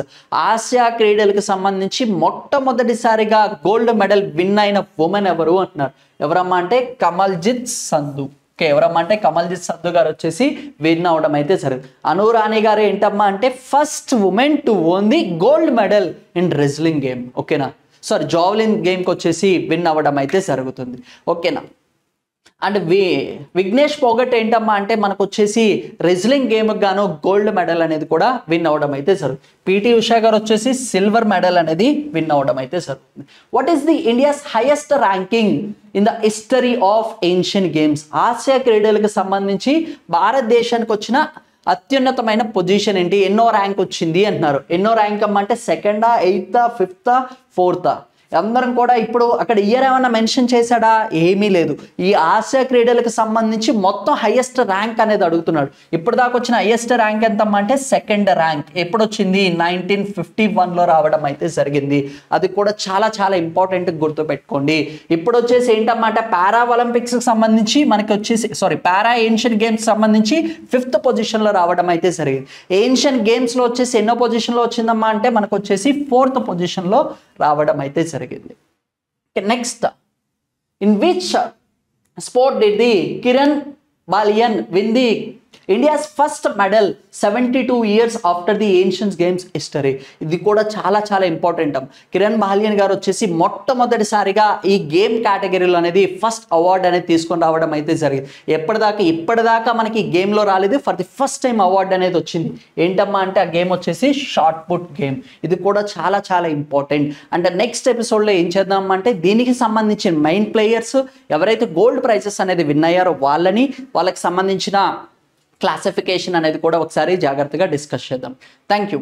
Asia క్రీడలకు సంబంధించి మొట్టమొదటిసారిగా గోల్డ్ మెడల్ విన్ అయిన ఉమెన్ ఎవరు అంటున్నారు. ఎవరమ్మా అంటే కమల్జిత్ సంధు. ఓకే, ఎవరమ్మా అంటే కమల్జిత్ సంధు గారు వచ్చేసి విన్ అవడం అయితే జరిగింది. అను రాణి గారు ఏంటమ్మా అంటే first women to own the gold medal in wrestling game. ఓకేనా, సారీ జావ్లిన్ గేమ్కి వచ్చేసి విన్ అవ్వడం అయితే జరుగుతుంది. ఓకేనా, అండ్ విఘ్నేష్ పోగట్ ఏంటమ్మా అంటే మనకు వచ్చేసి రెజ్లింగ్ గేమ్కి గాను గోల్డ్ మెడల్ అనేది కూడా విన్ అవ్వడం అయితే జరుగుతుంది. పిటి ఉషా గారు వచ్చేసి సిల్వర్ మెడల్ అనేది విన్ అవ్వడం అయితే జరుగుతుంది. What is the India's highest ranking in the history of Asian games? Asia క్రీడలకు సంబంధించి భారతదేశానికి వచ్చిన అత్యున్నతమైన పొజిషన్ ఏంటి? ఎన్నో ర్యాంక్ వచ్చింది అంటున్నారు. ఎన్నో ర్యాంక్ అమ్మ అంటే సెకండా, 8th, 5th, 4th? అందరం కూడా ఇప్పుడు అక్కడ ఇయర్ ఏమన్నా మెన్షన్ చేశాడా? ఏమీ లేదు. ఈ ఆసియా క్రీడలకు సంబంధించి మొత్తం హైయెస్ట్ ర్యాంక్ అనేది అడుగుతున్నాడు. ఇప్పుడు దాకా వచ్చిన హైయెస్ట్ ర్యాంక్ ఎంతమ్మా అంటే 2nd ర్యాంక్. ఎప్పుడు వచ్చింది? 1951లో రావడం అయితే జరిగింది. అది కూడా చాలా చాలా ఇంపార్టెంట్ గుర్తుపెట్టుకోండి. ఇప్పుడు వచ్చేసి ఏంటమ్మా అంటే పారా ఒలింపిక్స్కి సంబంధించి మనకి వచ్చేసి పారా ఏన్షియన్ గేమ్స్ సంబంధించి 5th పొజిషన్లో రావడం అయితే జరిగింది. ఏన్షియన్ గేమ్స్లో వచ్చేసి ఎన్నో పొజిషన్లో వచ్చిందమ్మా అంటే మనకు వచ్చేసి 4th పొజిషన్లో రావడం అయితే జరిగింది. Next, in which sport did the Kiran Baliyan win the India's first medal 72 years after the Asian games history? ఇది కూడా చాలా చాలా ఇంపార్టెంట్. కిరణ్ బాలియన్ గారు వచ్చేసి మొట్టమొదటిసారిగా ఈ గేమ్ కేటగిరీలో అనేది ఫస్ట్ అవార్డు అనేది తీసుకొని రావడం అయితే జరిగింది. ఇప్పటిదాకా మనకి ఈ గేమ్లో రాలేదు. For the first time award అనేది వచ్చింది. ఏంటమ్మా అంటే ఆ గేమ్ వచ్చేసి షార్ట్ పుట్ గేమ్. ఇది కూడా చాలా చాలా ఇంపార్టెంట్. అండ్ నెక్స్ట్ ఎపిసోడ్లో ఏం చేద్దాం అంటే దీనికి సంబంధించిన మెయిన్ ప్లేయర్స్ ఎవరైతే గోల్డ్ ప్రైజెస్ అనేది విన్ అయ్యారో వాళ్ళకి సంబంధించిన క్లాసిఫికేషన్ అనేది కూడా ఒకసారి జాగ్రత్తగా డిస్కస్ చేద్దాం. Thank you.